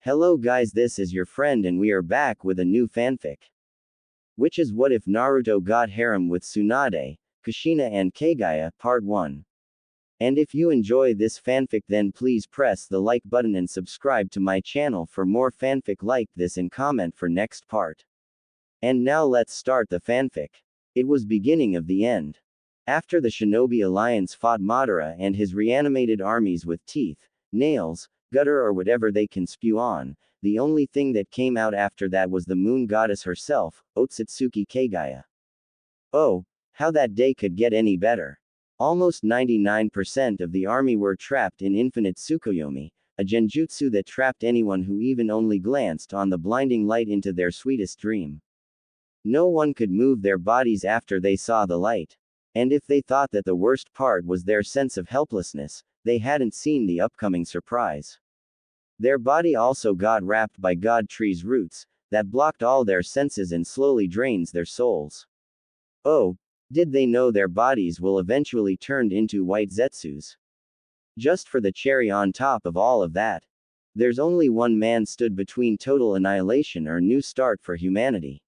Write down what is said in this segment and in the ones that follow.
Hello guys, this is your friend and we are back with a new fanfic. Which is what if Naruto got harem with Tsunade, Kushina and Kaguya, part 1. And if you enjoy this fanfic then please press the like button and subscribe to my channel for more fanfic like this and comment for next part. And now let's start the fanfic. It was beginning of the end. After the Shinobi Alliance fought Madara and his reanimated armies with teeth, nails, gutter or whatever they can spew on, the only thing that came out after that was the moon goddess herself, Otsutsuki Kaguya. Oh, how that day could get any better. Almost 99% of the army were trapped in infinite Tsukuyomi, a genjutsu that trapped anyone who even only glanced on the blinding light into their sweetest dream. No one could move their bodies after they saw the light. And if they thought that the worst part was their sense of helplessness, they hadn't seen the upcoming surprise. Their body also got wrapped by God Tree's roots, that blocked all their senses and slowly drains their souls. Oh, did they know their bodies will eventually turn into white zetsus? Just for the cherry on top of all of that, there's only one man stood between total annihilation or new start for humanity.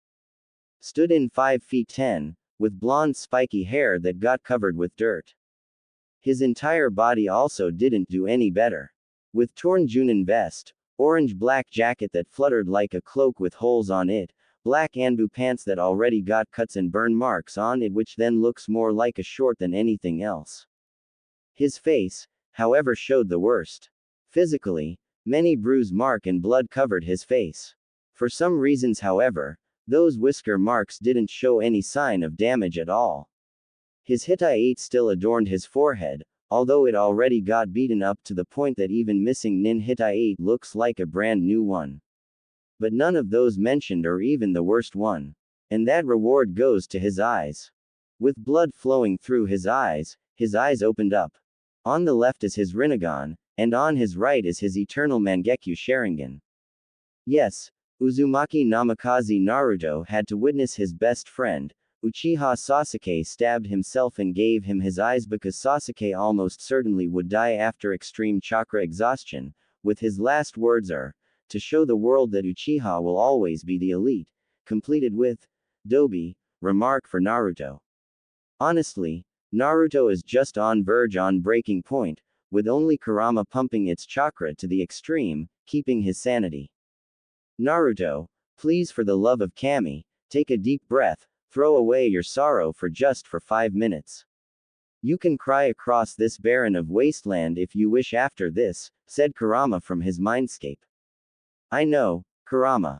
Stood in 5 feet 10, with blonde spiky hair that got covered with dirt. His entire body also didn't do any better. With torn Junin vest, orange-black jacket that fluttered like a cloak with holes on it, black Anbu pants that already got cuts and burn marks on it which then looks more like a short than anything else. His face, however, showed the worst. Physically, many bruise mark and blood covered his face. For some reasons however, those whisker marks didn't show any sign of damage at all. His Hittite still adorned his forehead, although it already got beaten up to the point that even missing Nin Hittite looks like a brand new one. But none of those mentioned are even the worst one. And that reward goes to his eyes. With blood flowing through his eyes opened up. On the left is his Rinnegan, and on his right is his eternal Mangekyo Sharingan. Yes, Uzumaki Namikaze Naruto had to witness his best friend, Uchiha Sasuke stabbed himself and gave him his eyes because Sasuke almost certainly would die after extreme chakra exhaustion, with his last words are, to show the world that Uchiha will always be the elite, completed with, Dobi, remark for Naruto. Honestly, Naruto is just on verge on breaking point, with only Kurama pumping its chakra to the extreme, keeping his sanity. Naruto, please for the love of Kami, take a deep breath, throw away your sorrow for 5 minutes. You can cry across this barren of wasteland if you wish after this, said Kurama from his mindscape. I know, Kurama.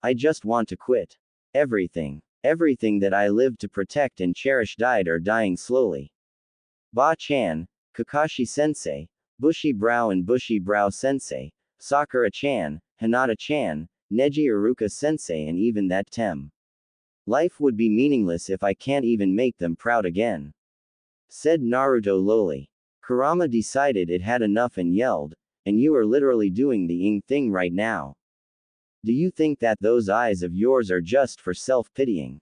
I just want to quit. Everything that I lived to protect and cherish died or dying slowly. Ba-chan, Kakashi-sensei, Bushy Brow and Bushy Brow Sensei, Sakura-chan, Hinata-chan, Neji Iruka-sensei and even that Tem. Life would be meaningless if I can't even make them proud again. Said Naruto lowly. Kurama decided it had enough and yelled, and you are literally doing the ing thing right now. Do you think that those eyes of yours are just for self-pitying?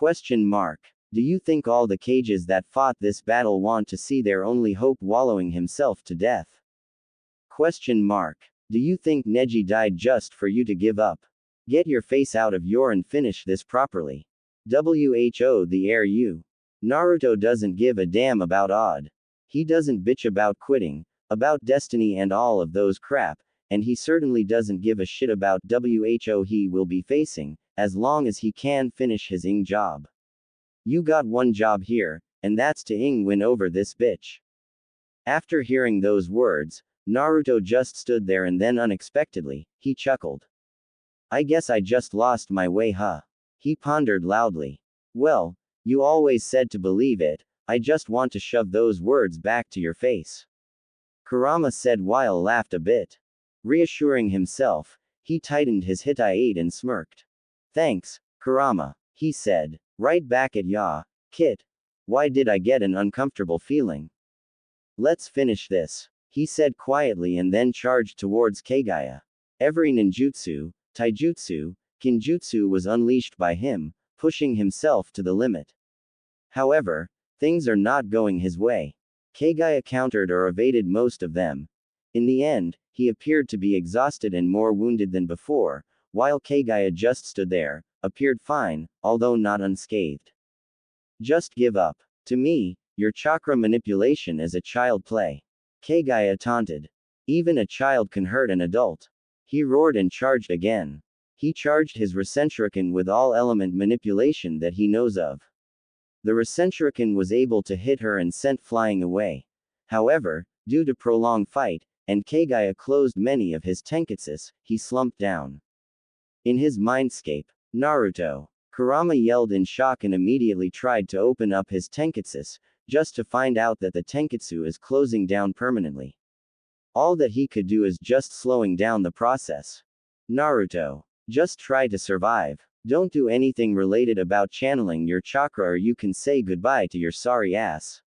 Do you think all the cages that fought this battle want to see their only hope wallowing himself to death? Do you think Neji died just for you to give up? Get your face out of your and finish this properly. Who the air you. Naruto doesn't give a damn about odd. He doesn't bitch about quitting, about destiny and all of those crap, and he certainly doesn't give a shit about who he will be facing, as long as he can finish his ing job. You got one job here, and that's to ing win over this bitch. After hearing those words, Naruto just stood there and then unexpectedly, he chuckled. I guess I just lost my way huh? He pondered loudly. Well, you always said to believe it, I just want to shove those words back to your face. Kurama said while laughed a bit. Reassuring himself, he tightened his Hittite and smirked. Thanks, Kurama, he said, right back at ya, Kit. Why did I get an uncomfortable feeling? Let's finish this, he said quietly and then charged towards Kaguya. Every ninjutsu, taijutsu, kinjutsu was unleashed by him, pushing himself to the limit. However, things are not going his way. Kaguya countered or evaded most of them. In the end, he appeared to be exhausted and more wounded than before, while Kaguya just stood there, appeared fine, although not unscathed. Just give up. To me, your chakra manipulation is a child play. Kaguya taunted. Even a child can hurt an adult. He roared and charged again. He charged his Rasenshuriken with all element manipulation that he knows of. The Rasenshuriken was able to hit her and sent flying away. However, due to prolonged fight, and Kaguya closed many of his tenketsus, he slumped down. In his mindscape, Naruto. Kurama yelled in shock and immediately tried to open up his tenketsus, just to find out that the tenketsu is closing down permanently. All that he could do is just slowing down the process. Naruto. Just try to survive. Don't do anything related about channeling your chakra or you can say goodbye to your sorry ass.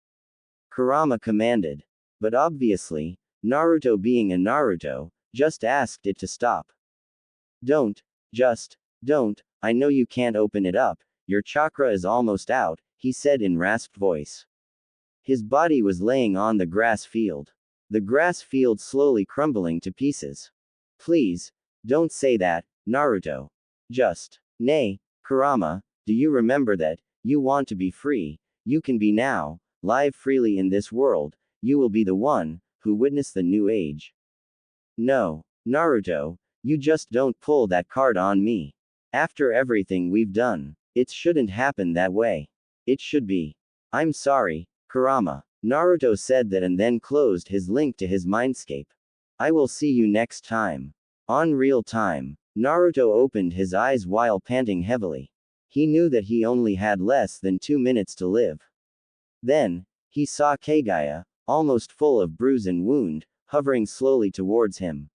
Kurama commanded. But obviously, Naruto being a Naruto, just asked it to stop. Don't. Just. Don't. I know you can't open it up, your chakra is almost out, he said in rasped voice. His body was laying on the grass field. The grass field slowly crumbling to pieces. Please. Don't say that, Naruto. Just. Nay, Kurama, do you remember that, you want to be free, you can be now, live freely in this world, you will be the one, who witness the new age. No, Naruto, you just don't pull that card on me. After everything we've done, it shouldn't happen that way. It should be. I'm sorry, Kurama. Naruto said that and then closed his link to his mindscape. I will see you next time. On real time. Naruto opened his eyes while panting heavily. He knew that he only had less than 2 minutes to live. Then, he saw Kaguya, almost full of bruise and wound, hovering slowly towards him.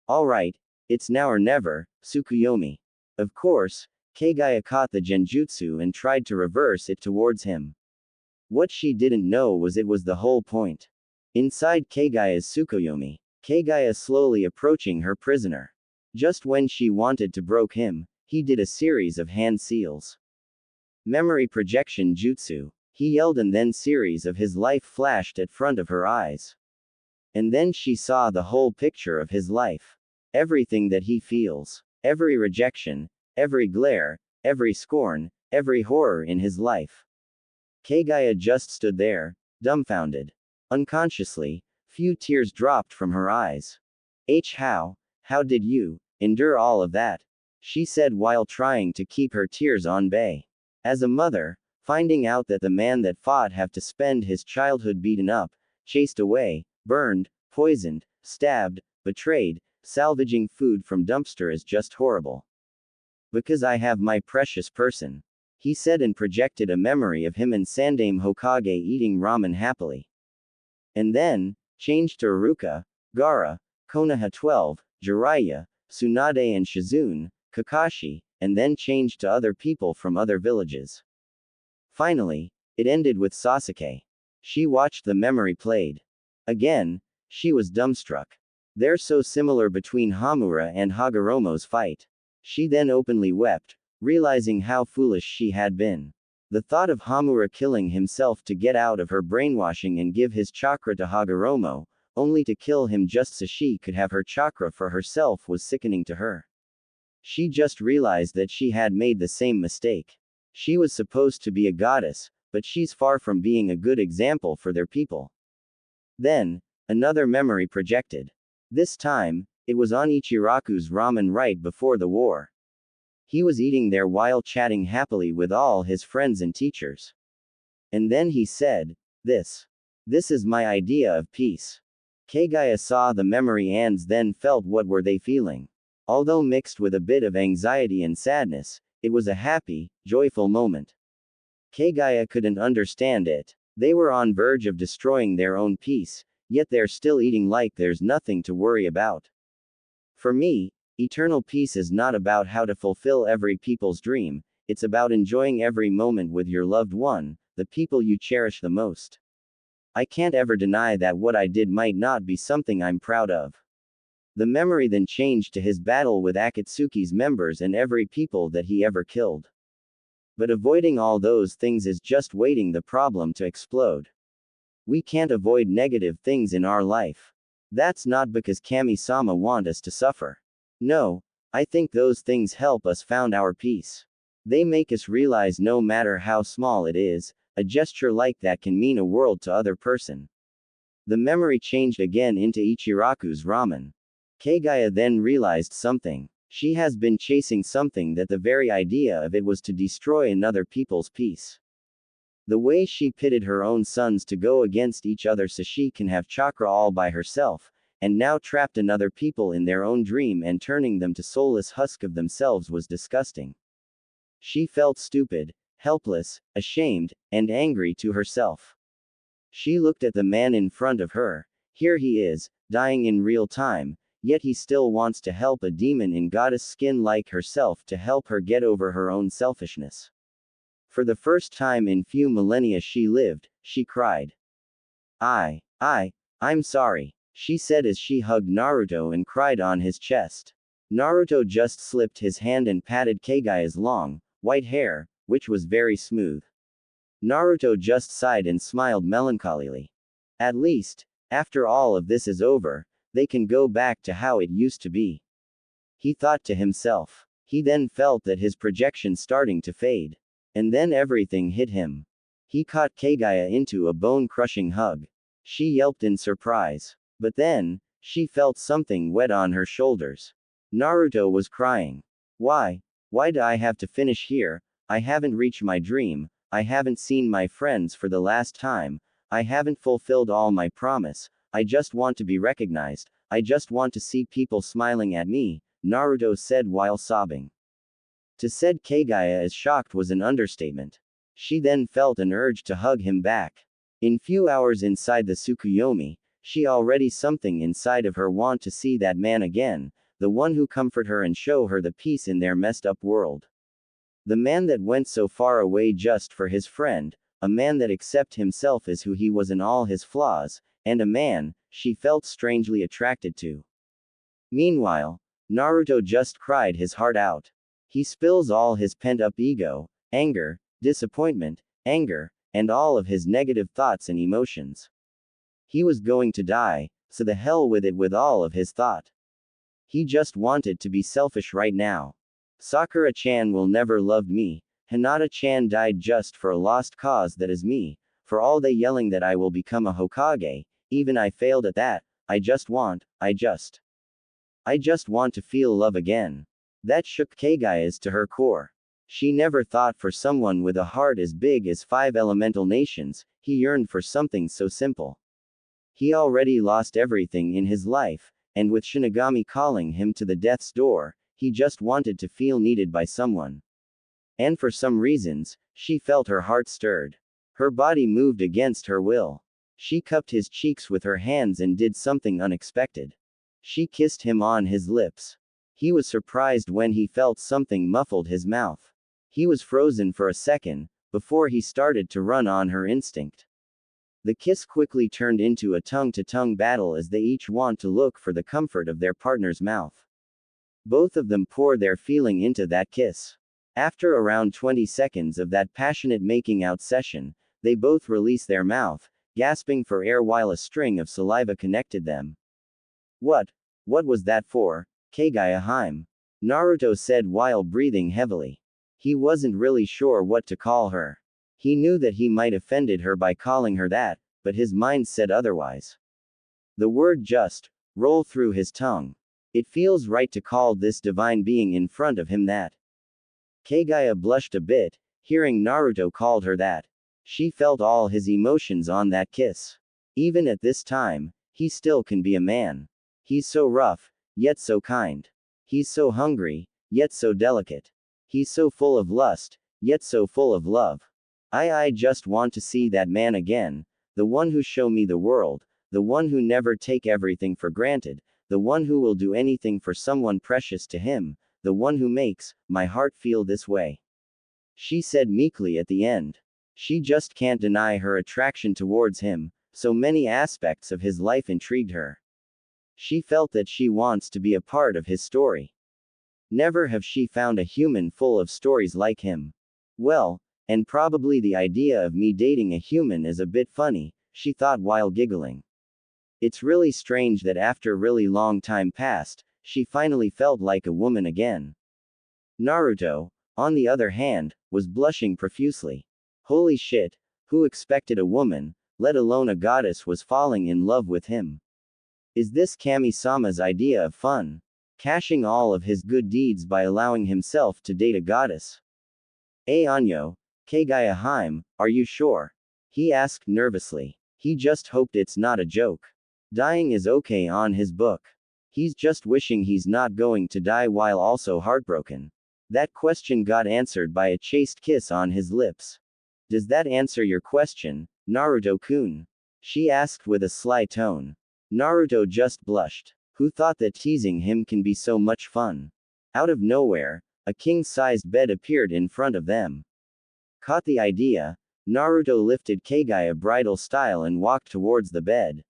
Alright, it's now or never, Tsukuyomi. Of course, Kaguya caught the genjutsu and tried to reverse it towards him. What she didn't know was it was the whole point. Inside Kaguya's Tsukuyomi, Kaguya slowly approaching her prisoner. Just when she wanted to broke him, he did a series of hand seals. Memory projection jutsu. He yelled and then series of his life flashed at front of her eyes. And then she saw the whole picture of his life. Everything that he feels. Every rejection, every glare, every scorn, every horror in his life. Kaguya just stood there, dumbfounded. Unconsciously, few tears dropped from her eyes. How did you endure all of that? She said while trying to keep her tears on bay. As a mother, finding out that the man that fought have to spend his childhood beaten up, chased away, burned, poisoned, stabbed, betrayed, salvaging food from dumpster is just horrible. Because I have my precious person. He said and projected a memory of him and Sandaime Hokage eating ramen happily. And then, changed to Iruka, Gaara, Konoha 12, Jiraiya, Tsunade and Shizune, Kakashi, and then changed to other people from other villages. Finally, it ended with Sasuke. She watched the memory played. Again, she was dumbstruck. They're so similar between Hamura and Hagoromo's fight. She then openly wept, realizing how foolish she had been. The thought of Hamura killing himself to get out of her brainwashing and give his chakra to Hagoromo, only to kill him just so she could have her chakra for herself was sickening to her. She just realized that she had made the same mistake. She was supposed to be a goddess, but she's far from being a good example for their people. Then, another memory projected. This time, it was on Ichiraku's ramen right before the war. He was eating there while chatting happily with all his friends and teachers. And then he said, This is my idea of peace. Kaguya saw the memory and then felt what were they feeling. Although mixed with a bit of anxiety and sadness, it was a happy, joyful moment. Kaguya couldn't understand it. They were on verge of destroying their own peace, yet they're still eating like there's nothing to worry about. For me, eternal peace is not about how to fulfill every people's dream, it's about enjoying every moment with your loved one, the people you cherish the most. I can't ever deny that what I did might not be something I'm proud of. The memory then changed to his battle with Akatsuki's members and every people that he ever killed. But avoiding all those things is just waiting the problem to explode. We can't avoid negative things in our life. That's not because Kami-sama want us to suffer. No, I think those things help us found our peace. They make us realize no matter how small it is, a gesture like that can mean a world to other person. The memory changed again into Ichiraku's ramen. Kaguya then realized something. She has been chasing something that the very idea of it was to destroy another people's peace. The way she pitted her own sons to go against each other so she can have chakra all by herself, and now trapped another people in their own dream and turning them to soulless husk of themselves was disgusting. She felt stupid, helpless, ashamed, and angry to herself. She looked at the man in front of her. Here he is, dying in real time, yet he still wants to help a demon in goddess skin like herself to help her get over her own selfishness. For the first time in few millennia she lived, she cried. I'm sorry, she said as she hugged Naruto and cried on his chest. Naruto just slipped his hand and patted Kaguya's long, white hair, which was very smooth. Naruto just sighed and smiled melancholily. At least, after all of this is over, they can go back to how it used to be. He thought to himself. He then felt that his projection starting to fade. And then everything hit him. He caught Kaguya into a bone-crushing hug. She yelped in surprise. But then, she felt something wet on her shoulders. Naruto was crying. Why do I have to finish here? I haven't reached my dream, I haven't seen my friends for the last time, I haven't fulfilled all my promise, I just want to be recognized, I just want to see people smiling at me, Naruto said while sobbing. To said Kaguya as shocked was an understatement. She then felt an urge to hug him back. In few hours inside the Tsukuyomi, she already something inside of her want to see that man again, the one who comfort her and show her the peace in their messed up world. The man that went so far away just for his friend, a man that accept himself as who he was in all his flaws, and a man she felt strangely attracted to. Meanwhile, Naruto just cried his heart out. He spills all his pent-up ego, anger, disappointment, anger, and all of his negative thoughts and emotions. He was going to die, so the hell with it with all of his thought. He just wanted to be selfish right now. Sakura-chan will never love me, Hinata-chan died just for a lost cause that is me, for all they yelling that I will become a Hokage, even I failed at that, I just want to feel love again. That shook Kaguya's to her core. She never thought for someone with a heart as big as 5 elemental nations, he yearned for something so simple. He already lost everything in his life, and with Shinigami calling him to the death's door, he just wanted to feel needed by someone. And for some reasons, she felt her heart stirred. Her body moved against her will. She cupped his cheeks with her hands and did something unexpected. She kissed him on his lips. He was surprised when he felt something muffled his mouth. He was frozen for a second, before he started to run on her instinct. The kiss quickly turned into a tongue-to-tongue battle as they each want to look for the comfort of their partner's mouth. Both of them pour their feeling into that kiss. After around 20 seconds of that passionate making out session, they both release their mouth, gasping for air while a string of saliva connected them. What was that for, Kaguya-hime? Naruto said while breathing heavily. He wasn't really sure what to call her. He knew that he might offended her by calling her that, but his mind said otherwise. The word just rolled through his tongue. It feels right to call this divine being in front of him that. Kaguya blushed a bit, hearing Naruto called her that. She felt all his emotions on that kiss. Even at this time, he still can be a man. He's so rough, yet so kind. He's so hungry, yet so delicate. He's so full of lust, yet so full of love. I just want to see that man again, the one who show me the world, the one who never take everything for granted, the one who will do anything for someone precious to him, the one who makes my heart feel this way. She said meekly at the end. She just can't deny her attraction towards him, so many aspects of his life intrigued her. She felt that she wants to be a part of his story. Never have she found a human full of stories like him. Well, and probably the idea of me dating a human is a bit funny, she thought while giggling. It's really strange that after really long time passed, she finally felt like a woman again. Naruto, on the other hand, was blushing profusely. Holy shit, who expected a woman, let alone a goddess, was falling in love with him? Is this Kami-sama's idea of fun? Cashing all of his good deeds by allowing himself to date a goddess? Anyo, Kaguya Harem, are you sure? He asked nervously. He just hoped it's not a joke. Dying is okay on his book. He's just wishing he's not going to die while also heartbroken. That question got answered by a chaste kiss on his lips. Does that answer your question, Naruto-kun? She asked with a sly tone. Naruto just blushed. Who thought that teasing him can be so much fun? Out of nowhere, a king-sized bed appeared in front of them. Caught the idea, Naruto lifted Kaguya bridal style and walked towards the bed.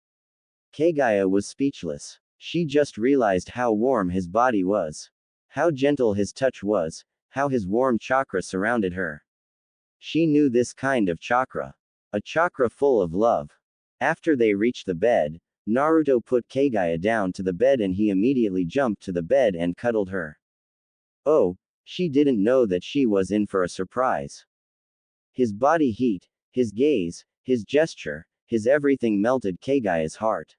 Kaguya was speechless. She just realized how warm his body was. How gentle his touch was, how his warm chakra surrounded her. She knew this kind of chakra. A chakra full of love. After they reached the bed, Naruto put Kaguya down to the bed and he immediately jumped to the bed and cuddled her. Oh, she didn't know that she was in for a surprise. His body heat, his gaze, his gesture, his everything melted Kaguya's heart.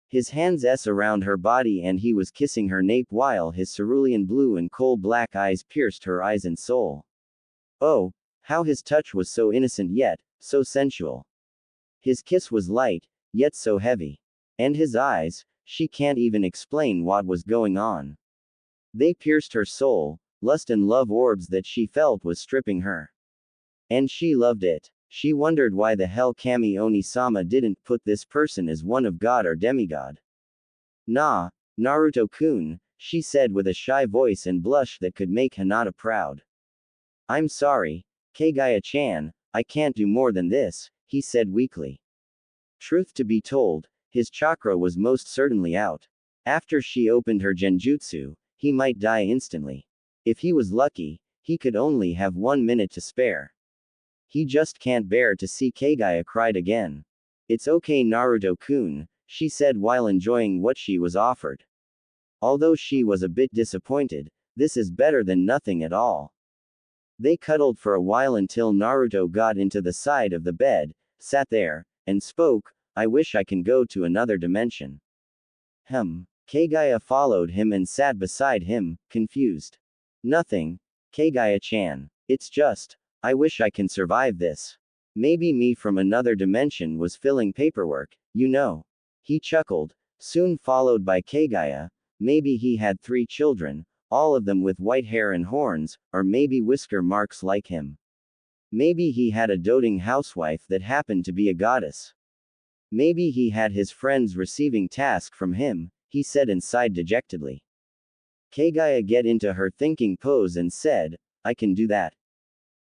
His hands around her body and he was kissing her nape while his cerulean blue and coal-black eyes pierced her eyes and soul. Oh, how his touch was so innocent yet, so sensual. His kiss was light, yet so heavy. And his eyes, she can't even explain what was going on. They pierced her soul, lust and love orbs that she felt was stripping her. And she loved it. She wondered why the hell Kami Oni-sama didn't put this person as one of god or demigod. Nah, Naruto-kun, she said with a shy voice and blush that could make Hinata proud. I'm sorry, Kaguya-chan, I can't do more than this, he said weakly. Truth to be told, his chakra was most certainly out. After she opened her genjutsu, he might die instantly. If he was lucky, he could only have 1 minute to spare. He just can't bear to see Kaguya cried again. It's okay Naruto-kun, she said while enjoying what she was offered. Although she was a bit disappointed, this is better than nothing at all. They cuddled for a while until Naruto got into the side of the bed, sat there, and spoke, I wish I can go to another dimension. Kaguya followed him and sat beside him, confused. Nothing, Kaguya-chan. It's just, I wish I can survive this. Maybe me from another dimension was filling paperwork, you know. He chuckled, soon followed by Kaguya. Maybe he had 3 children, all of them with white hair and horns, or maybe whisker marks like him. Maybe he had a doting housewife that happened to be a goddess. Maybe he had his friends receiving tasks from him, he said and sighed dejectedly. Kaguya get into her thinking pose and said, I can do that.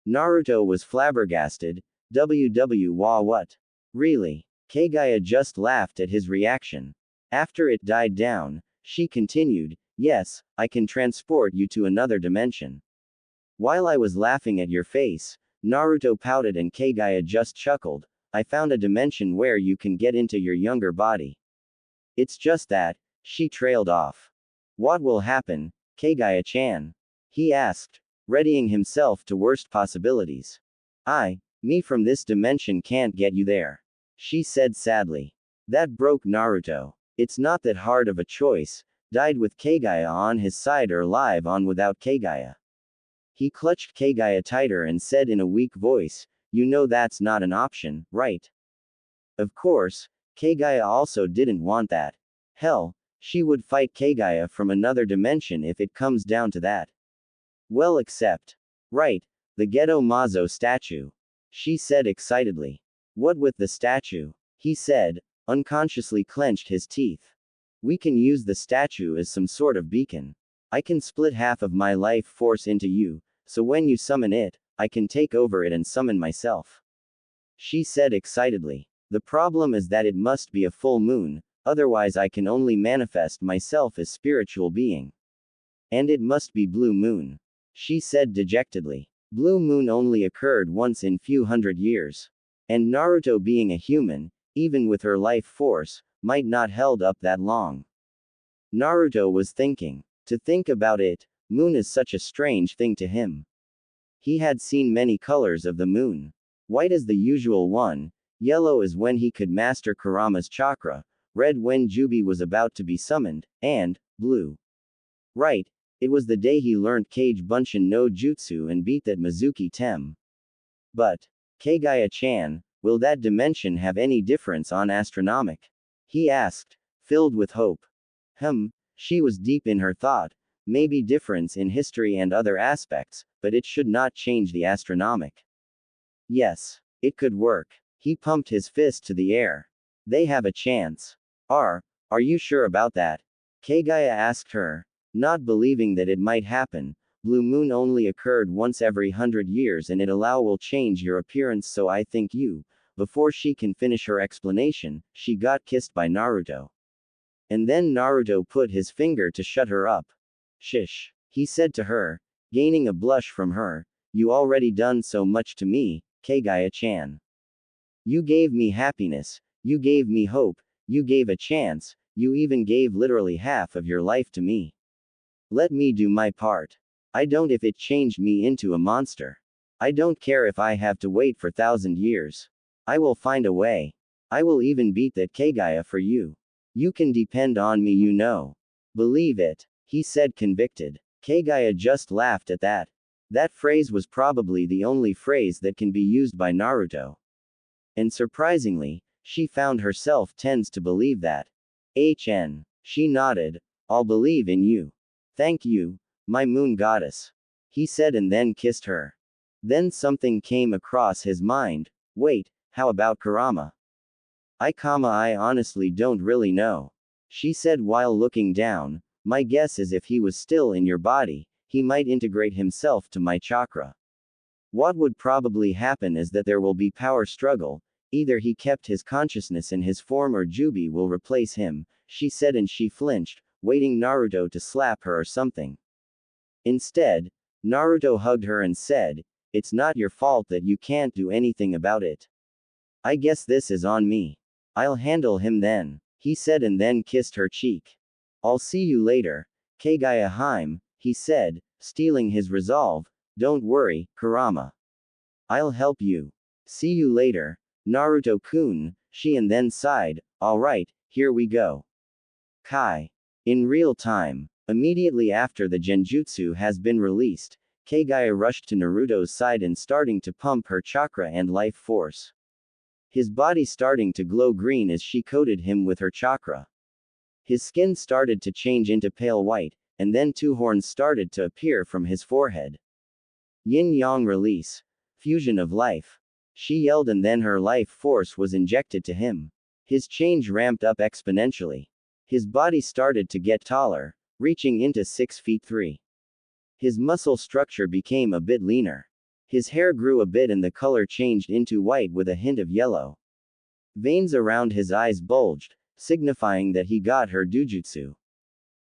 Naruto was flabbergasted, what? Really? Kaguya just laughed at his reaction. After it died down, she continued, yes, I can transport you to another dimension. While I was laughing at your face, Naruto pouted and Kaguya just chuckled, I found a dimension where you can get into your younger body. It's just that, she trailed off. What will happen, Kaguya-chan? He asked, readying himself to worst possibilities. Me from this dimension can't get you there. She said sadly. That broke Naruto. It's not that hard of a choice, died with Kaguya on his side or live on without Kaguya. He clutched Kaguya tighter and said in a weak voice, you know that's not an option, right? Of course, Kaguya also didn't want that. Hell, she would fight Kaguya from another dimension if it comes down to that. Well except. Right, the Ghetto Mazo statue. She said excitedly. What with the statue? He said, unconsciously clenched his teeth. We can use the statue as some sort of beacon. I can split half of my life force into you, so when you summon it, I can take over it and summon myself. She said excitedly. The problem is that it must be a full moon, otherwise I can only manifest myself as spiritual being. And it must be blue moon. She said dejectedly. Blue moon only occurred once in few hundred years. And Naruto being a human, even with her life force, might not held up that long. Naruto was thinking. To think about it, moon is such a strange thing to him. He had seen many colors of the moon. White is the usual one, yellow is when he could master Kurama's chakra, red when Jubi was about to be summoned, and blue. Right, it was the day he learned Kage Bunshin no Jutsu and beat that Mizuki Tem. But, Kaguya-chan, will that dimension have any difference on astronomic? He asked, filled with hope. She was deep in her thought, maybe difference in history and other aspects, but it should not change the astronomic. Yes, it could work. He pumped his fist to the air. They have a chance. Are you sure about that? Kaguya asked her, not believing that it might happen. Blue moon only occurred once every 100 years and it will change your appearance, so I think you. Before she can finish her explanation, she got kissed by Naruto. And then Naruto put his finger to shut her up. Shish, he said to her, gaining a blush from her, you already done so much to me, Kaguya-chan. You gave me happiness, you gave me hope, you gave a chance, you even gave literally half of your life to me. Let me do my part. I don't if it changed me into a monster. I don't care if I have to wait for 1,000 years. I will find a way. I will even beat that Kaguya for you. You can depend on me, you know. Believe it, he said convicted. Kaguya just laughed at that. That phrase was probably the only phrase that can be used by Naruto. And surprisingly, she found herself tends to believe that. She nodded, I'll believe in you. Thank you, my moon goddess. He said and then kissed her. Then something came across his mind. Wait, how about Kurama? I honestly don't really know. She said while looking down, my guess is if he was still in your body, he might integrate himself to my chakra. What would probably happen is that there will be power struggle, either he kept his consciousness in his form or Jubi will replace him, she said and she flinched, waiting Naruto to slap her or something. Instead, Naruto hugged her and said, it's not your fault that you can't do anything about it. I guess this is on me. I'll handle him then, he said and then kissed her cheek. I'll see you later, Kaguya-hime, he said, stealing his resolve, don't worry, Kurama. I'll help you. See you later, Naruto-kun, she and then sighed, alright, here we go. Kai. In real time, immediately after the genjutsu has been released, Kaguya rushed to Naruto's side and starting to pump her chakra and life force. His body starting to glow green as she coated him with her chakra. His skin started to change into pale white, and then two horns started to appear from his forehead. Yin-yang release. Fusion of life. She yelled and then her life force was injected to him. His change ramped up exponentially. His body started to get taller, reaching into 6 feet 3. His muscle structure became a bit leaner. His hair grew a bit and the color changed into white with a hint of yellow. Veins around his eyes bulged, signifying that he got her dujutsu.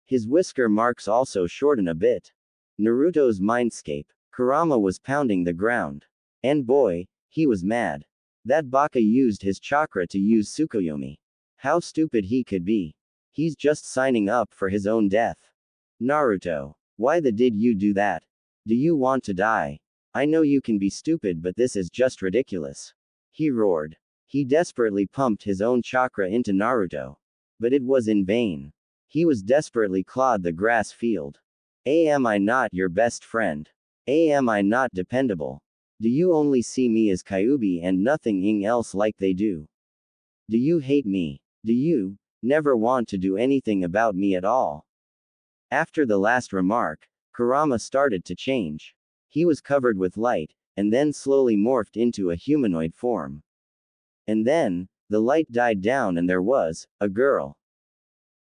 His whisker marks also shortened a bit. Naruto's mindscape. Kurama was pounding the ground. And boy, he was mad. That baka used his chakra to use Tsukuyomi. How stupid he could be. He's just signing up for his own death. Naruto, why did you do that? Do you want to die? I know you can be stupid, but this is just ridiculous. He roared. He desperately pumped his own chakra into Naruto. But it was in vain. He was desperately clawed the grass field. Am I not your best friend? Am I not dependable? Do you only see me as Kyuubi and nothing else like they do? Do you hate me? Do you never want to do anything about me at all? After the last remark, Kurama started to change. He was covered with light, and then slowly morphed into a humanoid form. And then, the light died down and there was a girl.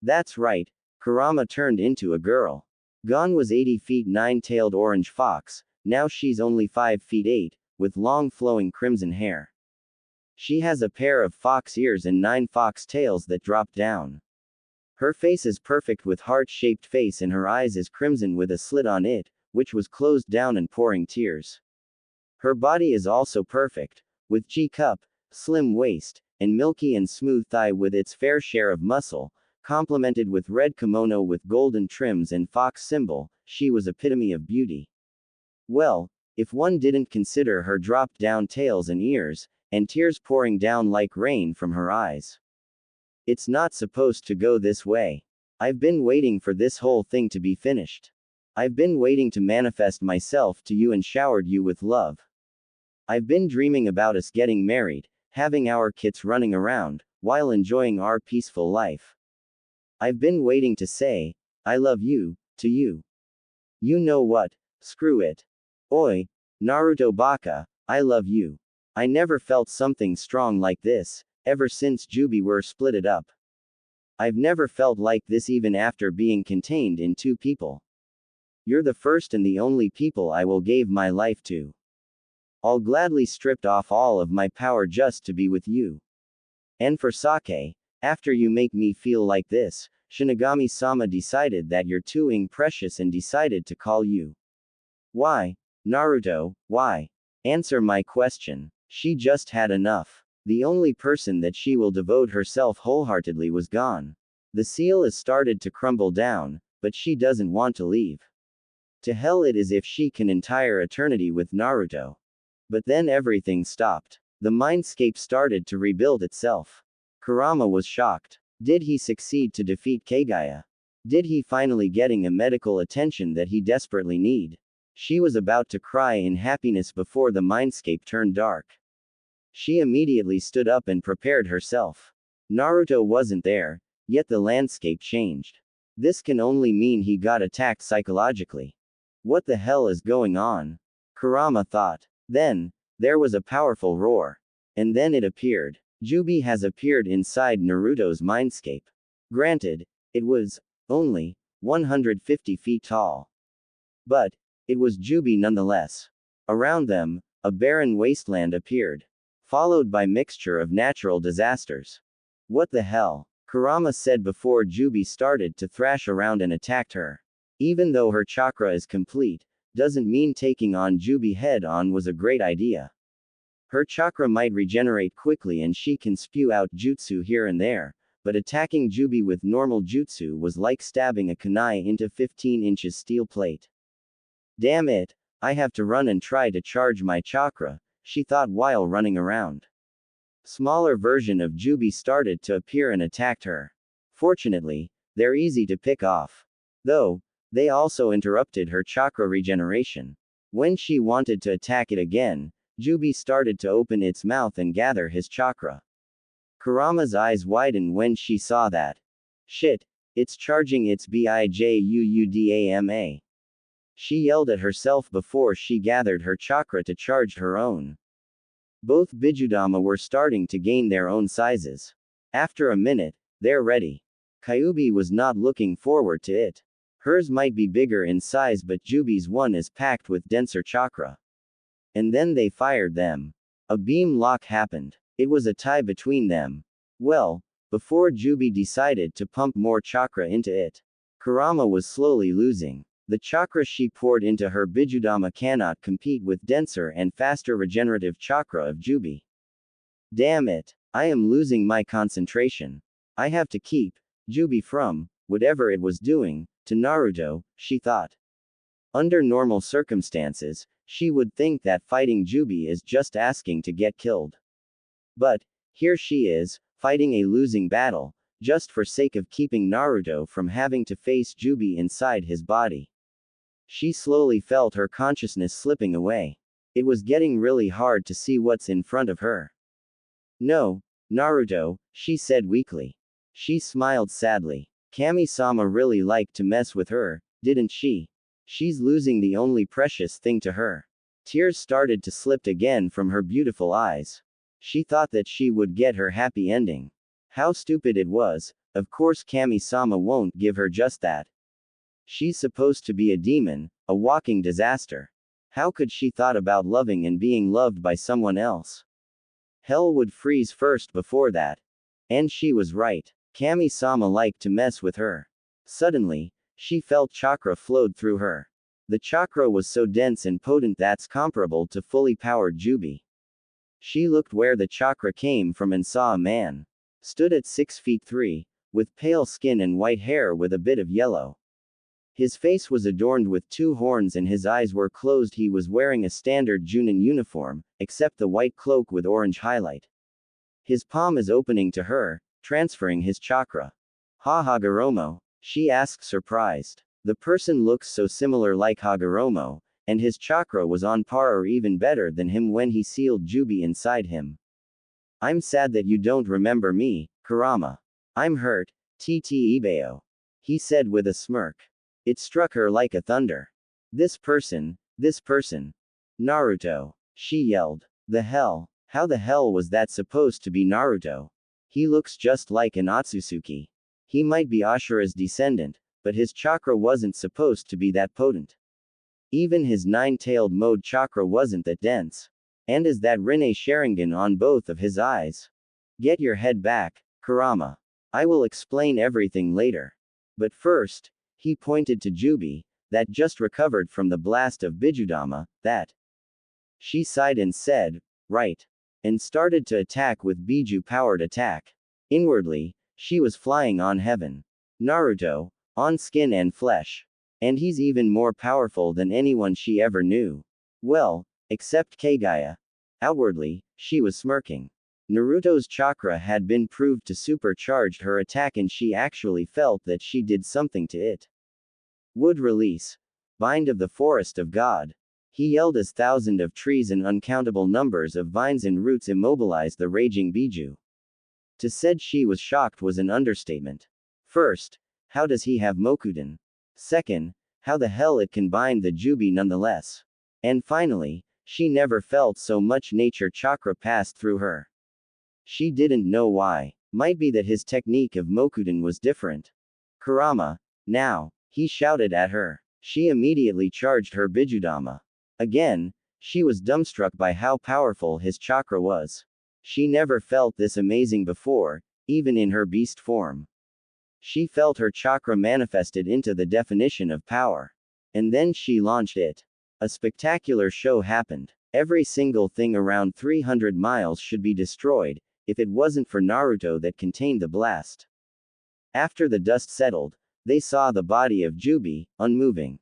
That's right, Kurama turned into a girl. Gone was 80 feet 9-tailed orange fox, now she's only 5 feet 8, with long flowing crimson hair. She has a pair of fox ears and 9 fox tails that drop down. Her face is perfect with heart-shaped face and her eyes is crimson with a slit on it, which was closed down and pouring tears. Her body is also perfect, with G-cup, slim waist, and milky and smooth thigh with its fair share of muscle, complemented with red kimono with golden trims and fox symbol, she was epitome of beauty. Well, if one didn't consider her dropped down tails and ears, and tears pouring down like rain from her eyes. It's not supposed to go this way. I've been waiting for this whole thing to be finished. I've been waiting to manifest myself to you and showered you with love. I've been dreaming about us getting married, having our kids running around, while enjoying our peaceful life. I've been waiting to say, I love you, to you. You know what? Screw it. Oi, Naruto Baka, I love you. I never felt something strong like this, ever since Jubi were splitted up. I've never felt like this even after being contained in two people. You're the first and the only people I will give my life to. I'll gladly stripped off all of my power just to be with you. And for sake, after you make me feel like this, Shinigami-sama decided that you're too precious and decided to call you. Why? Naruto, why? Answer my question. She just had enough. The only person that she will devote herself wholeheartedly was gone. The seal has started to crumble down, but she doesn't want to leave. To hell it is if she can entire eternity with Naruto. But then everything stopped. The mindscape started to rebuild itself. Kurama was shocked. Did he succeed to defeat Kaguya? Did he finally getting a medical attention that he desperately need? She was about to cry in happiness before the mindscape turned dark. She immediately stood up and prepared herself. Naruto wasn't there, yet the landscape changed. This can only mean he got attacked psychologically. What the hell is going on? Kurama thought. Then, there was a powerful roar. And then it appeared. Jubi has appeared inside Naruto's mindscape. Granted, it was only 150 feet tall. But it was Jubi nonetheless. Around them, a barren wasteland appeared, followed by mixture of natural disasters. What the hell? Kurama said before Jubi started to thrash around and attacked her. Even though her chakra is complete, doesn't mean taking on Jubi head on was a great idea. Her chakra might regenerate quickly and she can spew out jutsu here and there, but attacking Jubi with normal jutsu was like stabbing a kunai into 15 inches steel plate. Damn it, I have to run and try to charge my chakra, she thought while running around. Smaller version of Jubi started to appear and attacked her. Fortunately, they're easy to pick off. Though, they also interrupted her chakra regeneration. When she wanted to attack it again, Jubi started to open its mouth and gather his chakra. Kurama's eyes widened when she saw that. Shit, it's charging its Bijuudama. She yelled at herself before she gathered her chakra to charge her own. Both Bijudama were starting to gain their own sizes. After a minute, they're ready. Kyuubi was not looking forward to it. Hers might be bigger in size, but Jubi's one is packed with denser chakra. And then they fired them. A beam lock happened. It was a tie between them. Well, before Jubi decided to pump more chakra into it, Kurama was slowly losing. The chakra she poured into her Bijudama cannot compete with denser and faster regenerative chakra of Jubi. Damn it, I am losing my concentration. I have to keep Jubi from whatever it was doing to Naruto, she thought. Under normal circumstances, she would think that fighting Jubi is just asking to get killed. But here she is, fighting a losing battle, just for sake of keeping Naruto from having to face Jubi inside his body. She slowly felt her consciousness slipping away. It was getting really hard to see what's in front of her. No, Naruto, she said weakly. She smiled sadly. Kami-sama really liked to mess with her, didn't she? She's losing the only precious thing to her. Tears started to slip again from her beautiful eyes. She thought that she would get her happy ending. How stupid it was, of course Kami-sama won't give her just that. She's supposed to be a demon, a walking disaster. How could she thought about loving and being loved by someone else? Hell would freeze first before that. And she was right. Kami-sama liked to mess with her. Suddenly, she felt chakra flowed through her. The chakra was so dense and potent that's comparable to fully powered Jubi. She looked where the chakra came from and saw a man. Stood at 6 feet 3, with pale skin and white hair with a bit of yellow. His face was adorned with 2 horns and his eyes were closed. He was wearing a standard Junin uniform, except the white cloak with orange highlight. His palm is opening to her, transferring his chakra. Ha Hagoromo? She asked surprised. The person looks so similar like Hagoromo, and his chakra was on par or even better than him when he sealed Jubi inside him. I'm sad that you don't remember me, Kurama. I'm hurt, TT Ibeo. He said with a smirk. It struck her like a thunder. This person. Naruto. She yelled. The hell? How the hell was that supposed to be Naruto? He looks just like an Otsutsuki. He might be Ashura's descendant, but his chakra wasn't supposed to be that potent. Even his 9-tailed mode chakra wasn't that dense. And is that Rinne Sharingan on both of his eyes? Get your head back, Kurama. I will explain everything later. But first, he pointed to Jubi, that just recovered from the blast of Bijudama, that. She sighed and said, right. And started to attack with Biju-powered attack. Inwardly, she was flying on heaven. Naruto, on skin and flesh. And he's even more powerful than anyone she ever knew. Well, except Kaguya. Outwardly, she was smirking. Naruto's chakra had been proved to supercharge her attack and she actually felt that she did something to it. Wood release. Bind of the forest of God. He yelled as thousands of trees and uncountable numbers of vines and roots immobilized the raging Biju. To said she was shocked was an understatement. First, how does he have Mokuden? Second, how the hell it can bind the Jubi nonetheless? And finally, she never felt so much nature chakra passed through her. She didn't know why. Might be that his technique of Mokuden was different. Kurama, now, he shouted at her. She immediately charged her Bijudama. Again, she was dumbstruck by how powerful his chakra was. She never felt this amazing before, even in her beast form. She felt her chakra manifested into the definition of power. And then she launched it. A spectacular show happened. Every single thing around 300 miles should be destroyed, if it wasn't for Naruto that contained the blast. After the dust settled, they saw the body of Jubi, unmoving.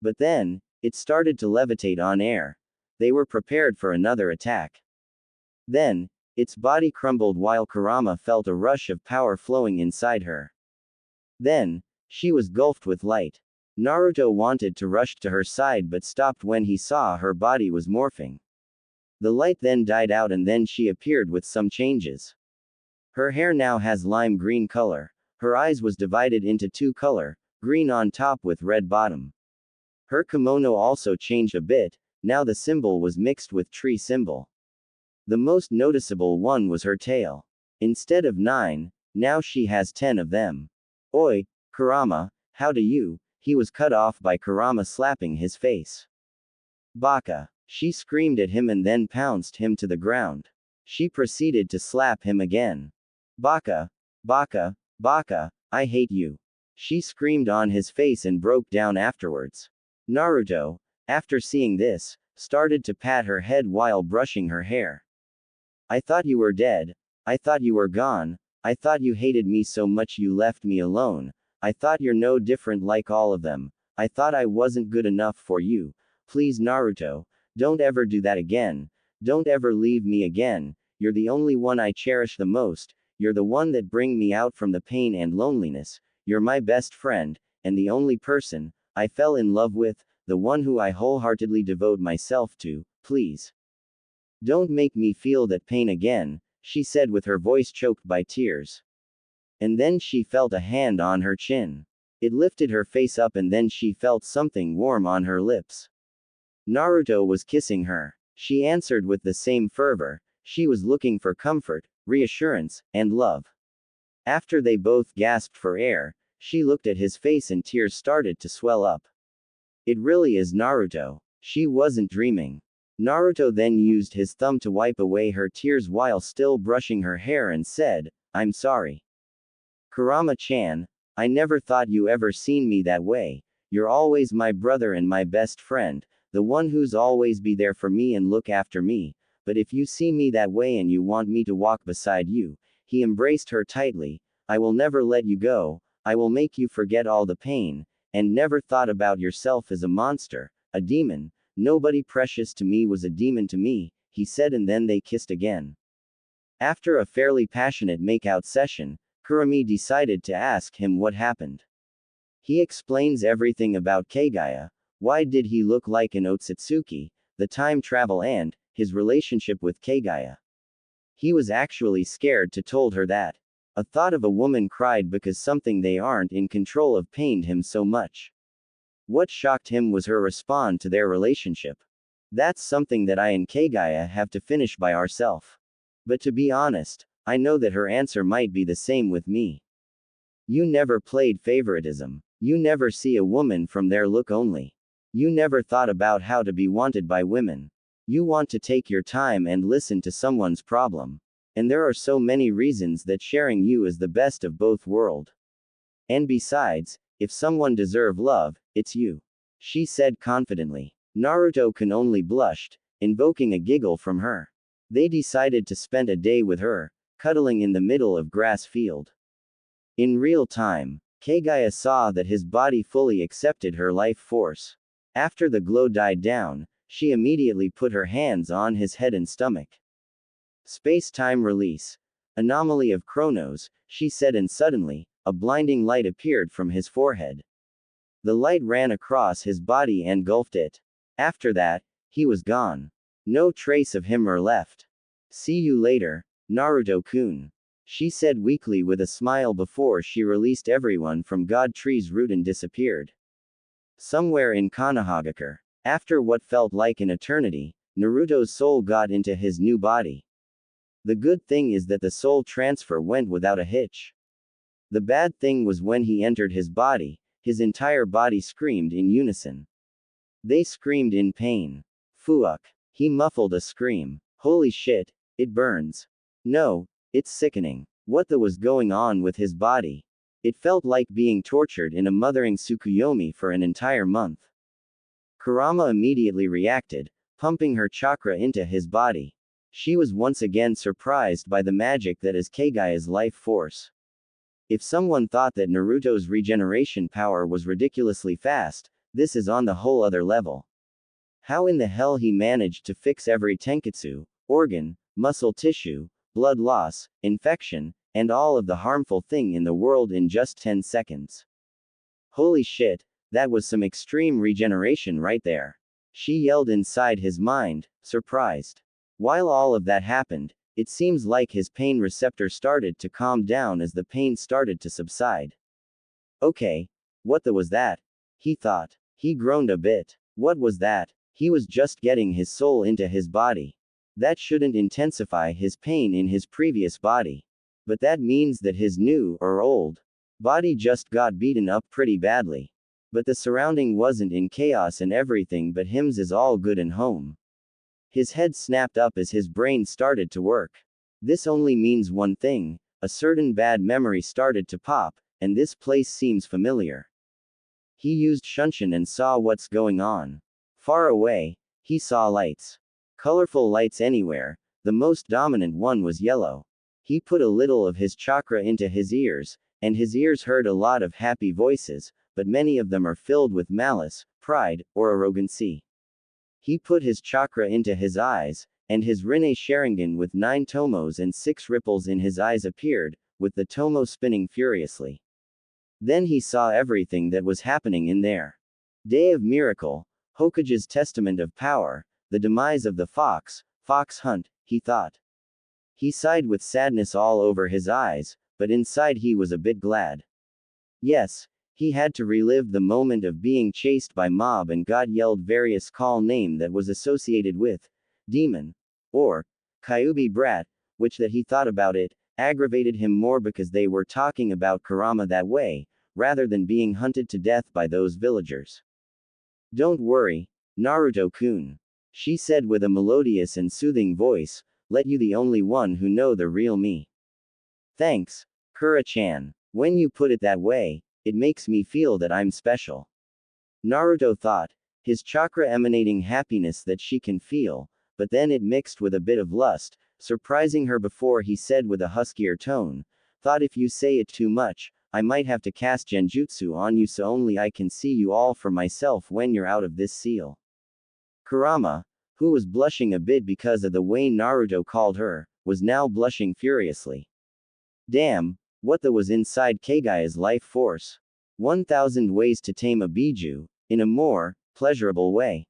But then, it started to levitate on air. They were prepared for another attack. Then, its body crumbled while Kurama felt a rush of power flowing inside her. Then, she was gulfed with light. Naruto wanted to rush to her side but stopped when he saw her body was morphing. The light then died out and then she appeared with some changes. Her hair now has lime green color. Her eyes was divided into 2 color, green on top with red bottom. Her kimono also changed a bit, now the symbol was mixed with tree symbol. The most noticeable one was her tail. Instead of 9, now she has 10 of them. Oi, Kurama, how do you? He was cut off by Kurama slapping his face. Baka. She screamed at him and then pounced him to the ground. She proceeded to slap him again. Baka. Baka. Baka, I hate you. She screamed on his face and broke down afterwards. Naruto, after seeing this, started to pat her head while brushing her hair. I thought you were dead. I thought you were gone. I thought you hated me so much you left me alone. I thought you're no different like all of them. I thought I wasn't good enough for you. Please Naruto, don't ever do that again. Don't ever leave me again. You're the only one I cherish the most. You're the one that bring me out from the pain and loneliness. You're my best friend, and the only person I fell in love with, the one who I wholeheartedly devote myself to. Please. Don't make me feel that pain again, she said with her voice choked by tears. And then she felt a hand on her chin. It lifted her face up and then she felt something warm on her lips. Naruto was kissing her. She answered with the same fervor. She was looking for comfort, reassurance, and love. After they both gasped for air, she looked at his face and tears started to swell up. It really is Naruto. She wasn't dreaming. Naruto then used his thumb to wipe away her tears while still brushing her hair and said, I'm sorry. Kurama-chan, I never thought you ever seen me that way. You're always my brother and my best friend, the one who's always be there for me and look after me, but if you see me that way and you want me to walk beside you, he embraced her tightly, I will never let you go, I will make you forget all the pain, and never thought about yourself as a monster, a demon. Nobody precious to me was a demon to me, he said, and then they kissed again. After a fairly passionate makeout session, Kurumi decided to ask him what happened. He explains everything about Kaguya, why did he look like an Otsutsuki, the time travel and his relationship with Kaguya. He was actually scared to told her that. A thought of a woman cried because something they aren't in control of pained him so much. What shocked him was her response to their relationship. That's something that I and Kaguya have to finish by ourselves. But to be honest, I know that her answer might be the same with me. You never played favoritism. You never see a woman from their look only. You never thought about how to be wanted by women. You want to take your time and listen to someone's problem. And there are so many reasons that sharing you is the best of both worlds. And besides, if someone deserve love, it's you. She said confidently. Naruto can only blushed, invoking a giggle from her. They decided to spend a day with her, cuddling in the middle of grass field. In real time, Kaguya saw that his body fully accepted her life force. After the glow died down, she immediately put her hands on his head and stomach. Space-time release. Anomaly of Chronos, she said, and suddenly, a blinding light appeared from his forehead. The light ran across his body and engulfed it. After that, he was gone. No trace of him were left. See you later, Naruto-kun. She said weakly with a smile before she released everyone from God Tree's root and disappeared. Somewhere in Konohagakure, after what felt like an eternity, Naruto's soul got into his new body. The good thing is that the soul transfer went without a hitch. The bad thing was when he entered his body, his entire body screamed in unison. They screamed in pain. Fuck. He muffled a scream. Holy shit, it burns. No, it's sickening. What the was going on with his body? It felt like being tortured in a mothering Tsukuyomi for an entire month. Kurama immediately reacted, pumping her chakra into his body. She was once again surprised by the magic that is Kaguya's life force. If someone thought that Naruto's regeneration power was ridiculously fast, this is on the whole other level. How in the hell he managed to fix every tenketsu, organ, muscle tissue, blood loss, infection, and all of the harmful thing in the world in just 10 seconds. Holy shit, that was some extreme regeneration right there. She yelled inside his mind, surprised. While all of that happened, it seems like his pain receptor started to calm down as the pain started to subside. Okay, what the was that? He thought. He groaned a bit. What was that? He was just getting his soul into his body. That shouldn't intensify his pain in his previous body. But that means that his new, or old, body just got beaten up pretty badly. But the surrounding wasn't in chaos and everything but him's is all good and home. His head snapped up as his brain started to work. This only means one thing, a certain bad memory started to pop, and this place seems familiar. He used Shunshin and saw what's going on. Far away, he saw lights. Colorful lights anywhere, the most dominant one was yellow. He put a little of his chakra into his ears, and his ears heard a lot of happy voices, but many of them are filled with malice, pride, or arrogancy. He put his chakra into his eyes, and his Rinne Sharingan with 9 tomos and 6 ripples in his eyes appeared, with the tomo spinning furiously. Then he saw everything that was happening in there. Day of Miracle, Hokage's testament of power, the demise of the fox hunt, he thought. He sighed with sadness all over his eyes, but inside he was a bit glad. Yes, he had to relive the moment of being chased by mob and got yelled various call name that was associated with demon, or Kyuubi brat, which that he thought about it, aggravated him more because they were talking about Kurama that way, rather than being hunted to death by those villagers. Don't worry, Naruto-kun. She said with a melodious and soothing voice, let you the only one who know the real me. Thanks, Kura-chan. When you put it that way, it makes me feel that I'm special. Naruto thought, his chakra emanating happiness that she can feel, but then it mixed with a bit of lust, surprising her before he said with a huskier tone, "Thought if you say it too much, I might have to cast genjutsu on you so only I can see you all for myself when you're out of this seal." Kurama, who was blushing a bit because of the way Naruto called her, was now blushing furiously. Damn, what the was inside Kaguya's life force. 1,000 ways to tame a biju, in a more pleasurable way.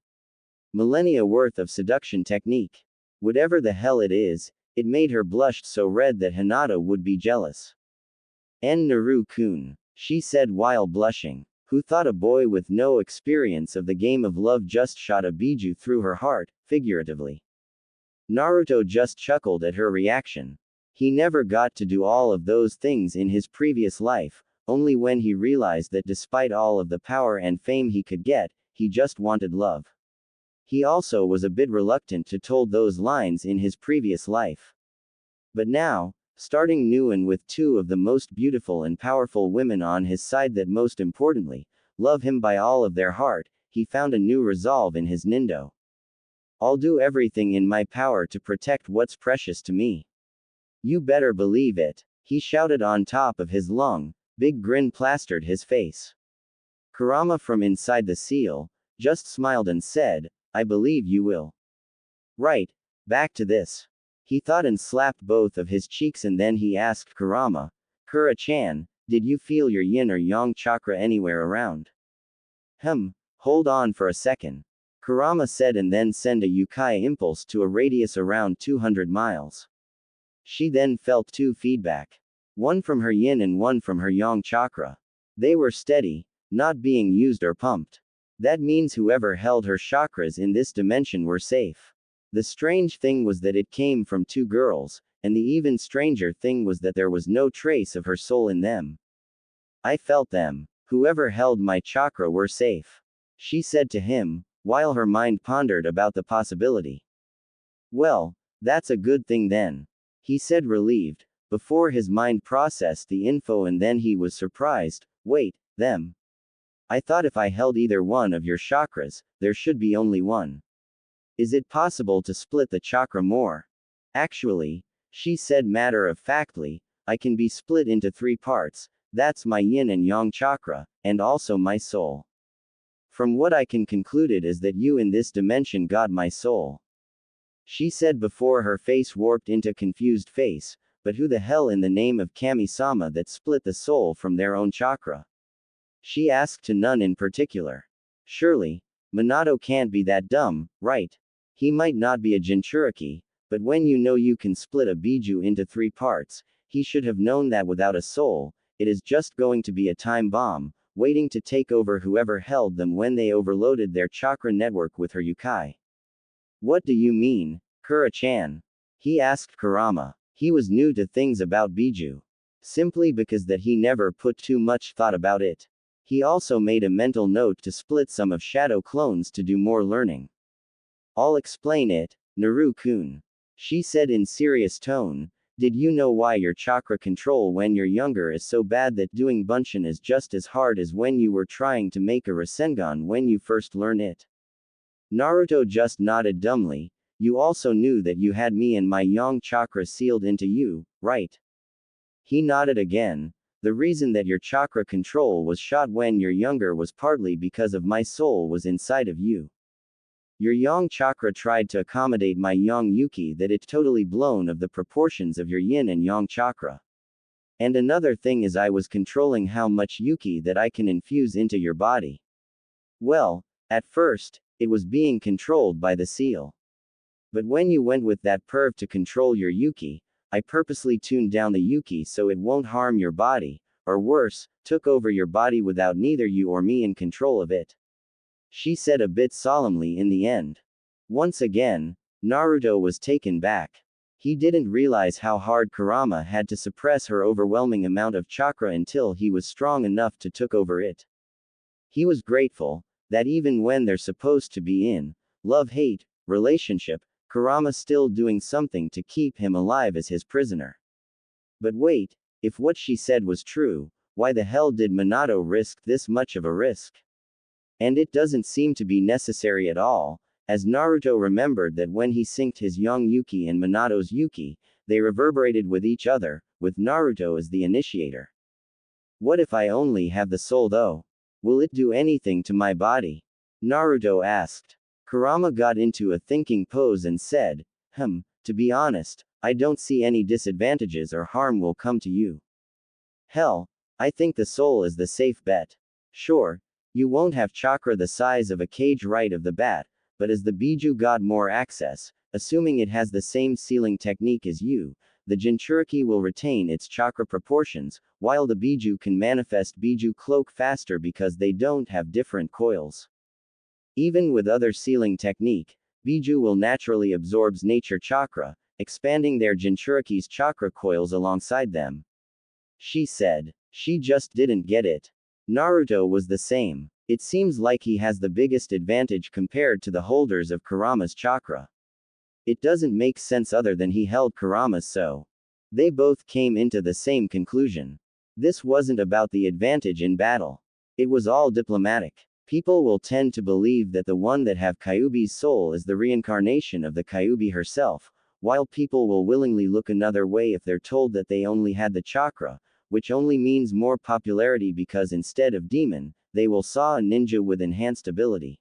Millennia worth of seduction technique. Whatever the hell it is, it made her blush so red that Hinata would be jealous. Naru-kun, she said while blushing. Who thought a boy with no experience of the game of love just shot a biju through her heart, figuratively. Naruto just chuckled at her reaction. He never got to do all of those things in his previous life, only when he realized that despite all of the power and fame he could get, he just wanted love. He also was a bit reluctant to told those lines in his previous life. But now, starting new and with two of the most beautiful and powerful women on his side that most importantly, love him by all of their heart, he found a new resolve in his nindo. I'll do everything in my power to protect what's precious to me. You better believe it, he shouted on top of his lung. Big grin plastered his face. Kurama from inside the seal, just smiled and said, "I believe you will." Right, back to this. He thought and slapped both of his cheeks and then he asked Kurama, "Kura-chan, did you feel your yin or yang chakra anywhere around?" Hold on for a second. Kurama said and then sent a Yukai impulse to a radius around 200 miles. She then felt two feedback. One from her yin and one from her yang chakra. They were steady, not being used or pumped. That means whoever held her chakras in this dimension were safe. The strange thing was that it came from two girls, and the even stranger thing was that there was no trace of her soul in them. I felt them. Whoever held my chakra were safe, she said to him, while her mind pondered about the possibility. Well, that's a good thing then, he said relieved, before his mind processed the info and then he was surprised. Wait, them? I thought if I held either one of your chakras, there should be only one. Is it possible to split the chakra more? Actually, she said matter-of-factly, I can be split into 3 parts, that's my yin and yang chakra, and also my soul. From what I can concluded is that you in this dimension got my soul. She said before her face warped into confused face, but who the hell in the name of Kami-sama that split the soul from their own chakra? She asked to none in particular. Surely, Minato can't be that dumb, right? He might not be a Jinchuriki, but when you know you can split a biju into 3 parts, he should have known that without a soul, it is just going to be a time bomb, waiting to take over whoever held them when they overloaded their chakra network with her Yukai. What do you mean, Kura-chan? He asked Kurama. He was new to things about biju. Simply because that he never put too much thought about it. He also made a mental note to split some of Shadow clones to do more learning. I'll explain it, Naru-kun. She said in serious tone, did you know why your chakra control when you're younger is so bad that doing Bunshin is just as hard as when you were trying to make a Rasengan when you first learn it? Naruto just nodded dumbly. You also knew that you had me and my yang chakra sealed into you, right? He nodded again. The reason that your chakra control was shot when you're younger was partly because of my soul was inside of you. Your yang chakra tried to accommodate my yang yuki that it totally blown of the proportions of your yin and yang chakra. And another thing is I was controlling how much yuki that I can infuse into your body. Well, at first, it was being controlled by the seal. But when you went with that perv to control your yuki, I purposely tuned down the yuki so it won't harm your body, or worse, took over your body without neither you or me in control of it. She said a bit solemnly in the end. Once again, Naruto was taken back. He didn't realize how hard Kurama had to suppress her overwhelming amount of chakra until he was strong enough to took over it. He was grateful that even when they're supposed to be in love-hate relationship, Kurama's still doing something to keep him alive as his prisoner. But wait, if what she said was true, why the hell did Minato risk this much of a risk? And it doesn't seem to be necessary at all, as Naruto remembered that when he synced his young Yuki and Minato's Yuki, they reverberated with each other, with Naruto as the initiator. What if I only have the soul though? Will it do anything to my body? Naruto asked. Kurama got into a thinking pose and said, to be honest, I don't see any disadvantages or harm will come to you. Hell, I think the soul is the safe bet. Sure, you won't have chakra the size of a cage right of the bat, but as the Biju got more access, assuming it has the same sealing technique as you, the Jinchuriki will retain its chakra proportions, while the Biju can manifest Biju cloak faster because they don't have different coils. Even with other sealing technique, Biju will naturally absorbs nature chakra, expanding their Jinchuriki's chakra coils alongside them. She said. She just didn't get it. Naruto was the same. It seems like he has the biggest advantage compared to the holders of Kurama's chakra. It doesn't make sense other than he held Kurama's so. They both came into the same conclusion. This wasn't about the advantage in battle. It was all diplomatic. People will tend to believe that the one that have Kyuubi's soul is the reincarnation of the Kyuubi herself, while people will willingly look another way if they're told that they only had the chakra, which only means more popularity because instead of demon, they will saw a ninja with enhanced ability.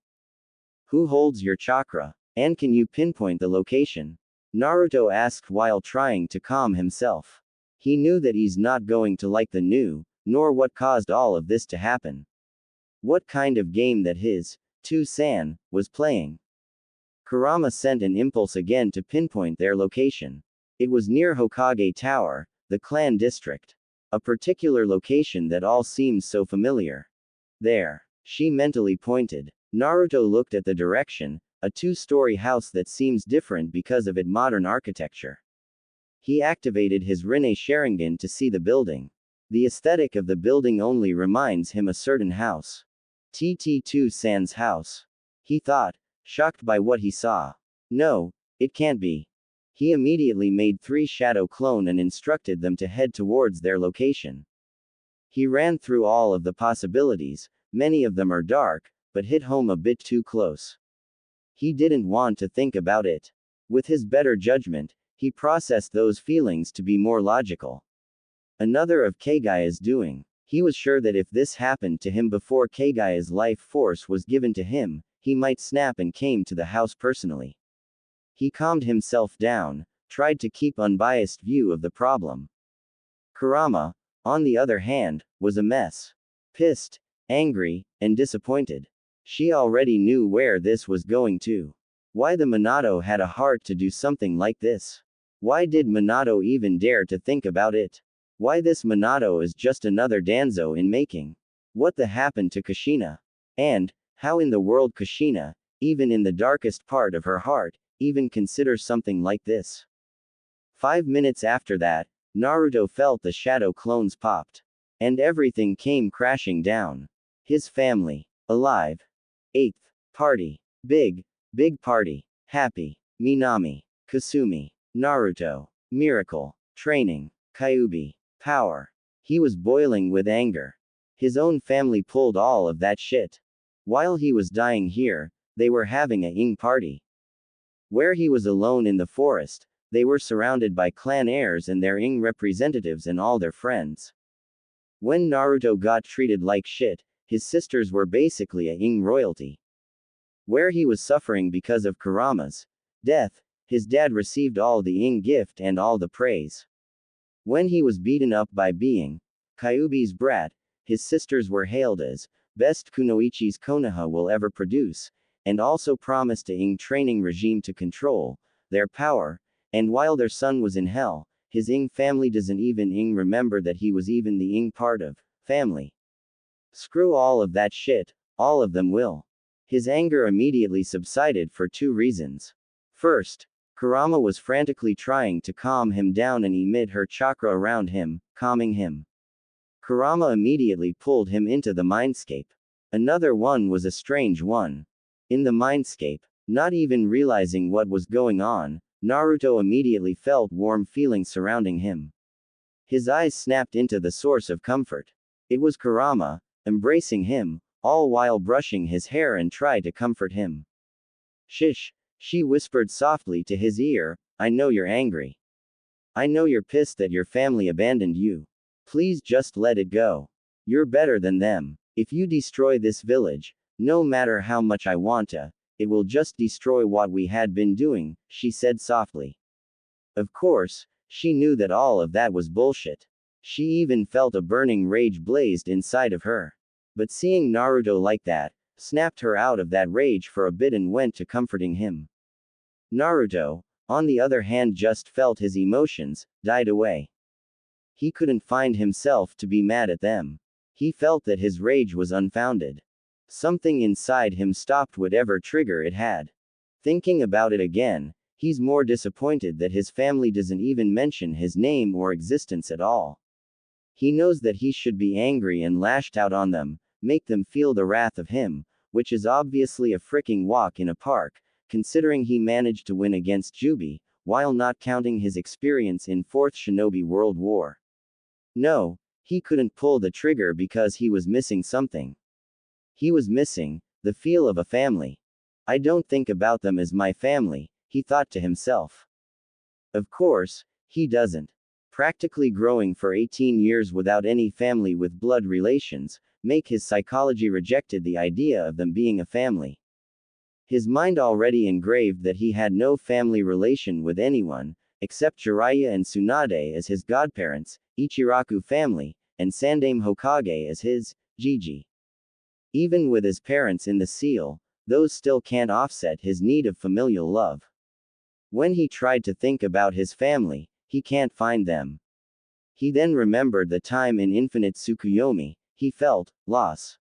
Who holds your chakra? And can you pinpoint the location? Naruto asked while trying to calm himself. He knew that he's not going to like the new, nor what caused all of this to happen. What kind of game that his, Tsunade, was playing. Kurama sent an impulse again to pinpoint their location. It was near Hokage Tower, the clan district. A particular location that all seems so familiar. There. She mentally pointed. Naruto looked at the direction, a two-story house that seems different because of its modern architecture. He activated his Rinne Sharingan to see the building. The aesthetic of the building only reminds him a certain house. TT2-san's house. He thought, shocked by what he saw. No, it can't be. He immediately made 3 shadow clone and instructed them to head towards their location. He ran through all of the possibilities, many of them are dark, but hit home a bit too close. He didn't want to think about it. With his better judgment, he processed those feelings to be more logical. Another of Kaguya's doing. He was sure that if this happened to him before Kaguya's life force was given to him, he might snap and came to the house personally. He calmed himself down, tried to keep unbiased view of the problem. Kurama, on the other hand, was a mess. Pissed, angry, and disappointed. She already knew where this was going to. Why the Minato had a heart to do something like this? Why did Minato even dare to think about it? Why this Minato is just another Danzo in making? What the happened to Kushina? And, how in the world Kushina, even in the darkest part of her heart, even consider something like this? 5 minutes after that, Naruto felt the shadow clones popped. And everything came crashing down. His family. Alive. 8th. Party. Big party. Happy. Minami. Kasumi. Naruto. Miracle. Training. Kyuubi. Power. He was boiling with anger. His own family pulled all of that shit. While he was dying here, they were having a ing party. Where he was alone in the forest, they were surrounded by clan heirs and their ing representatives and all their friends. When Naruto got treated like shit, his sisters were basically a ing royalty. Where he was suffering because of Kurama's death, his dad received all the ing gift and all the praise. When he was beaten up by being Kyuubi's brat, his sisters were hailed as best Kunoichi's Konoha will ever produce, and also promised a ing training regime to control their power, and while their son was in hell, his ing family doesn't even ing remember that he was even the ing part of family. Screw all of that shit, all of them will. His anger immediately subsided for 2 reasons. First, Kurama was frantically trying to calm him down and emit her chakra around him, calming him. Kurama immediately pulled him into the mindscape. Another one was a strange one. In the mindscape, not even realizing what was going on, Naruto immediately felt warm feelings surrounding him. His eyes snapped into the source of comfort. It was Kurama, embracing him, all while brushing his hair and tried to comfort him. Shish, she whispered softly to his ear, I know you're angry. I know you're pissed that your family abandoned you. Please just let it go. You're better than them. If you destroy this village, no matter how much I want to, it will just destroy what we had been doing, she said softly. Of course, she knew that all of that was bullshit. She even felt a burning rage blazed inside of her. But seeing Naruto like that, snapped her out of that rage for a bit and went to comforting him. Naruto, on the other hand, just felt his emotions died away. He couldn't find himself to be mad at them. He felt that his rage was unfounded. Something inside him stopped whatever trigger it had. Thinking about it again, he's more disappointed that his family doesn't even mention his name or existence at all. He knows that he should be angry and lashed out on them, make them feel the wrath of him, which is obviously a fricking walk in a park, considering he managed to win against Jubi, while not counting his experience in 4th Shinobi World War. No, he couldn't pull the trigger because he was missing something. He was missing the feel of a family. I don't think about them as my family, he thought to himself. Of course, he doesn't. Practically growing for 18 years without any family with blood relations, make his psychology rejected the idea of them being a family. His mind already engraved that he had no family relation with anyone, except Jiraiya and Tsunade as his godparents, Ichiraku family, and Sandaime Hokage as his, Gigi. Even with his parents in the seal, those still can't offset his need of familial love. When he tried to think about his family, he can't find them. He then remembered the time in Infinite Tsukuyomi, he felt loss.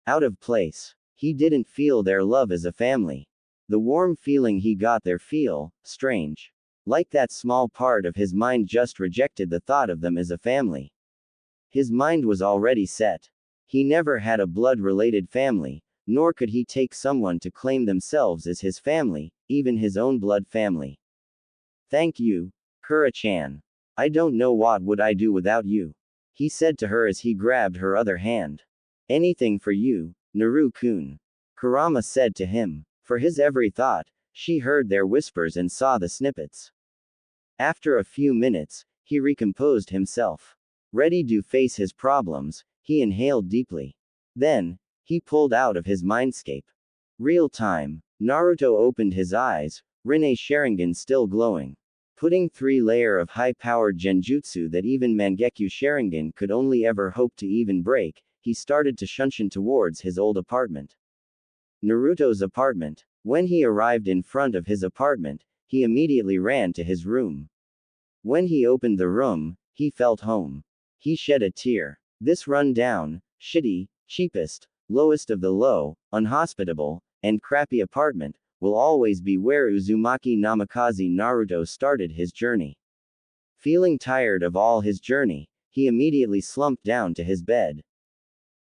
Out of place. He didn't feel their love as a family. The warm feeling he got there feel strange. Like that small part of his mind just rejected the thought of them as a family. His mind was already set. He never had a blood-related family, nor could he take someone to claim themselves as his family, even his own blood family. Thank you, Kura-chan. I don't know what would I do without you, he said to her as he grabbed her other hand. Anything for you, Naru-kun, Kurama said to him. For his every thought, she heard their whispers and saw the snippets. After a few minutes, he recomposed himself. Ready to face his problems, he inhaled deeply. Then, he pulled out of his mindscape. Real time, Naruto opened his eyes, Rinne Sharingan still glowing. Putting 3-layer of high-powered genjutsu that even Mangekyo Sharingan could only ever hope to even break, he started to shunshin towards his old apartment. Naruto's apartment. When he arrived in front of his apartment, he immediately ran to his room. When he opened the room, he felt home. He shed a tear. This run-down, shitty, cheapest, lowest of the low, unhospitable, and crappy apartment, will always be where Uzumaki Namikaze Naruto started his journey. Feeling tired of all his journey, he immediately slumped down to his bed.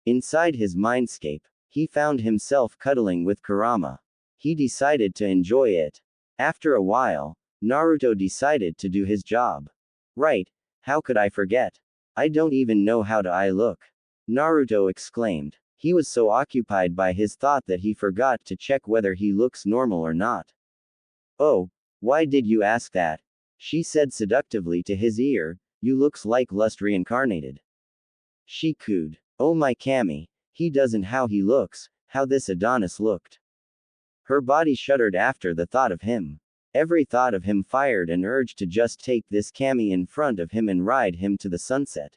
Inside his mindscape, he found himself cuddling with Kurama. He decided to enjoy it. After a while, Naruto decided to do his job. Right, how could I forget? I don't even know how I look. Naruto exclaimed. He was so occupied by his thought that he forgot to check whether he looks normal or not. Oh, why did you ask that? She said seductively to his ear, you looks like lust reincarnated. She cooed. Oh my Kami, he doesn't how he looks, how this Adonis looked. Her body shuddered after the thought of him. Every thought of him fired an urge to just take this Kami in front of him and ride him to the sunset.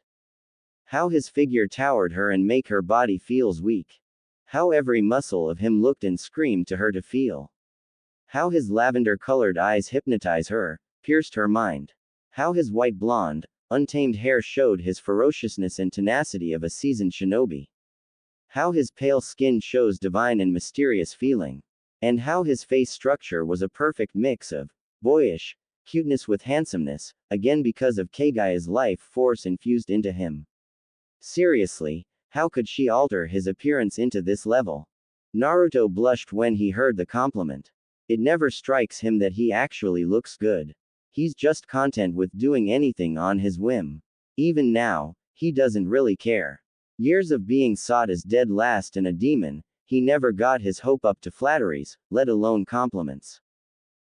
How his figure towered her and make her body feels weak. How every muscle of him looked and screamed to her to feel. How his lavender-colored eyes hypnotize her, pierced her mind. How his white blonde, untamed hair showed his ferociousness and tenacity of a seasoned shinobi. How his pale skin shows divine and mysterious feeling. And how his face structure was a perfect mix of boyish cuteness with handsomeness, again because of Kaguya's life force infused into him. Seriously, how could she alter his appearance into this level? Naruto blushed when he heard the compliment. It never strikes him that he actually looks good. He's just content with doing anything on his whim. Even now, he doesn't really care. Years of being sought as dead last and a demon, he never got his hope up to flatteries, let alone compliments.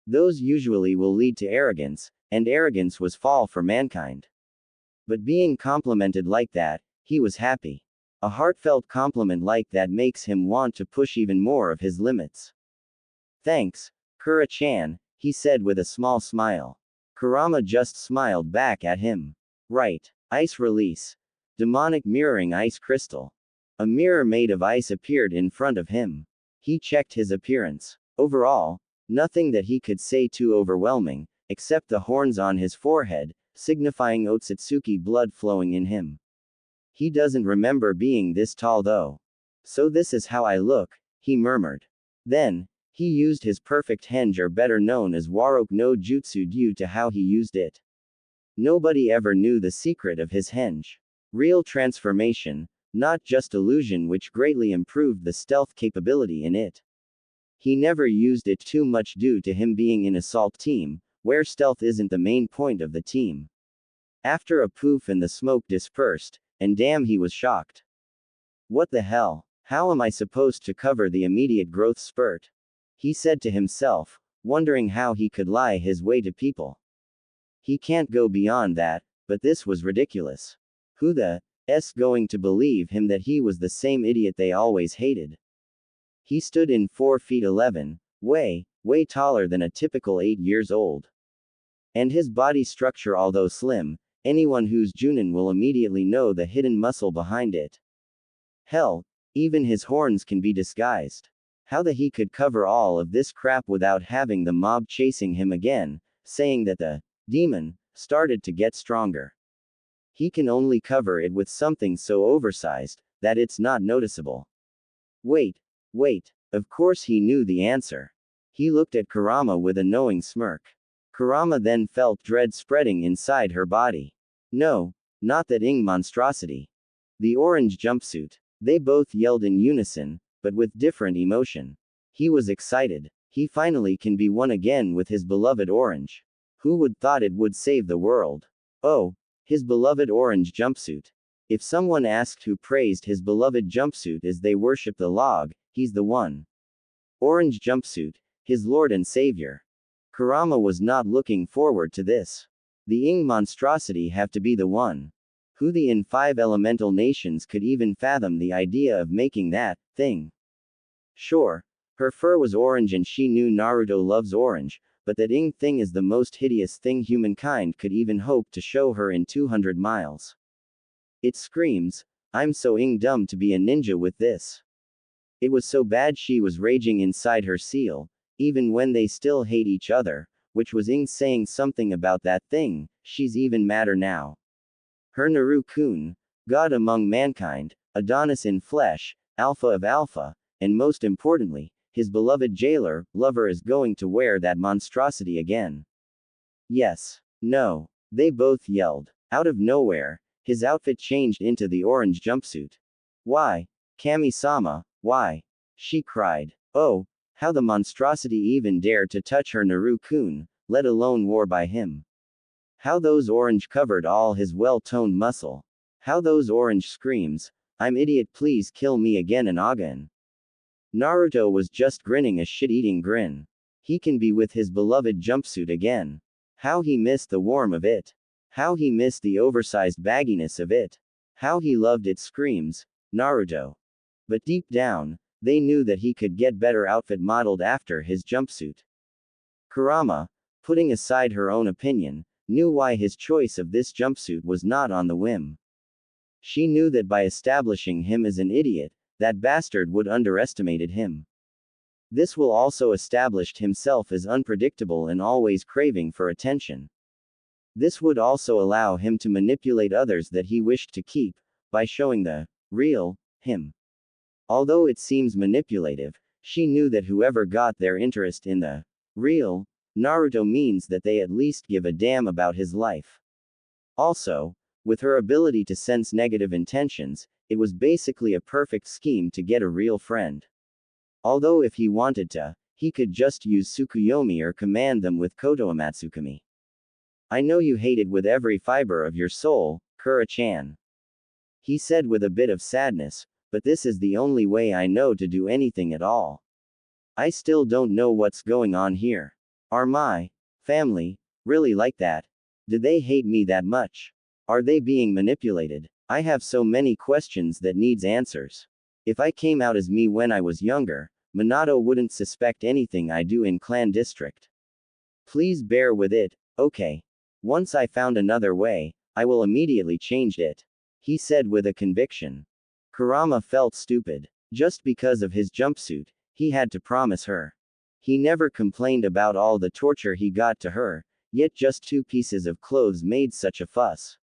Those usually will lead to arrogance, and arrogance was fall for mankind. But being complimented like that, he was happy. A heartfelt compliment like that makes him want to push even more of his limits. Thanks, Kura-chan, he said with a small smile. Kurama just smiled back at him. Right. Ice release. Demonic mirroring ice crystal. A mirror made of ice appeared in front of him. He checked his appearance. Overall, nothing that he could say too overwhelming, except the horns on his forehead, signifying Otsutsuki blood flowing in him. He doesn't remember being this tall though. So this is how I look, he murmured. Then, he used his perfect henge, or better known as Warok no Jutsu, due to how he used it. Nobody ever knew the secret of his henge. Real transformation, not just illusion, which greatly improved the stealth capability in it. He never used it too much due to him being in assault team, where stealth isn't the main point of the team. After a poof and the smoke dispersed, and damn, he was shocked. What the hell? How am I supposed to cover the immediate growth spurt? He said to himself, wondering how he could lie his way to people. He can't go beyond that, but this was ridiculous. Who the s going to believe him that he was the same idiot they always hated? He stood in 4 feet 11, way taller than a typical 8 years old. And his body structure, although slim, anyone who's Junin will immediately know the hidden muscle behind it. Hell, even his horns can be disguised. How the he could cover all of this crap without having the mob chasing him again, saying that the demon started to get stronger. He can only cover it with something so oversized that it's not noticeable. Wait. Of course he knew the answer. He looked at Kurama with a knowing smirk. Kurama then felt dread spreading inside her body. No, not that monstrosity. The orange jumpsuit. They both yelled in unison, but with different emotion. He was excited. He finally can be one again with his beloved orange. Who would thought it would save the world? Oh, his beloved orange jumpsuit. If someone asked who praised his beloved jumpsuit as they worship the log, he's the one. Orange jumpsuit, his lord and savior. Kurama was not looking forward to this. The monstrosity have to be the one. Who in 5 elemental nations could even fathom the idea of making that thing? Sure, her fur was orange and she knew Naruto loves orange, but that thing is the most hideous thing humankind could even hope to show her in 200 miles. It screams, I'm so dumb to be a ninja with this. It was so bad she was raging inside her seal, even when they still hate each other, which was saying something about that thing. She's even madder now. Her Naru-kun, God among mankind, Adonis in flesh, Alpha of Alpha, and most importantly, his beloved jailer, lover is going to wear that monstrosity again. Yes. No. They both yelled. Out of nowhere, his outfit changed into the orange jumpsuit. Why? Kami-sama, why? She cried. Oh, how the monstrosity even dared to touch her Naru-kun, let alone wore by him. How those orange covered all his well-toned muscle. How those orange screams, I'm idiot, please kill me again and again. Naruto was just grinning a shit-eating grin. He can be with his beloved jumpsuit again. How he missed the warmth of it. How he missed the oversized bagginess of it. How he loved its screams, Naruto. But deep down, they knew that he could get better outfit modeled after his jumpsuit. Kurama, putting aside her own opinion, knew why his choice of this jumpsuit was not on the whim. She knew that by establishing him as an idiot, that bastard would underestimated him. This will also established himself as unpredictable and always craving for attention. This would also allow him to manipulate others that he wished to keep, by showing the real him. Although it seems manipulative, she knew that whoever got their interest in the real Naruto means that they at least give a damn about his life. Also, with her ability to sense negative intentions, it was basically a perfect scheme to get a real friend. Although if he wanted to, he could just use Tsukuyomi or command them with Kotoamatsukami. I know you hate it with every fiber of your soul, Kura-chan. He said with a bit of sadness, but this is the only way I know to do anything at all. I still don't know what's going on here. Are my family really like that? Do they hate me that much? Are they being manipulated? I have so many questions that needs answers. If I came out as me when I was younger, Minato wouldn't suspect anything I do in Clan District. Please bear with it, okay? Once I found another way, I will immediately change it. He said with a conviction. Kurama felt stupid. Just because of his jumpsuit, he had to promise her. He never complained about all the torture he got to her, yet just 2 pieces of clothes made such a fuss.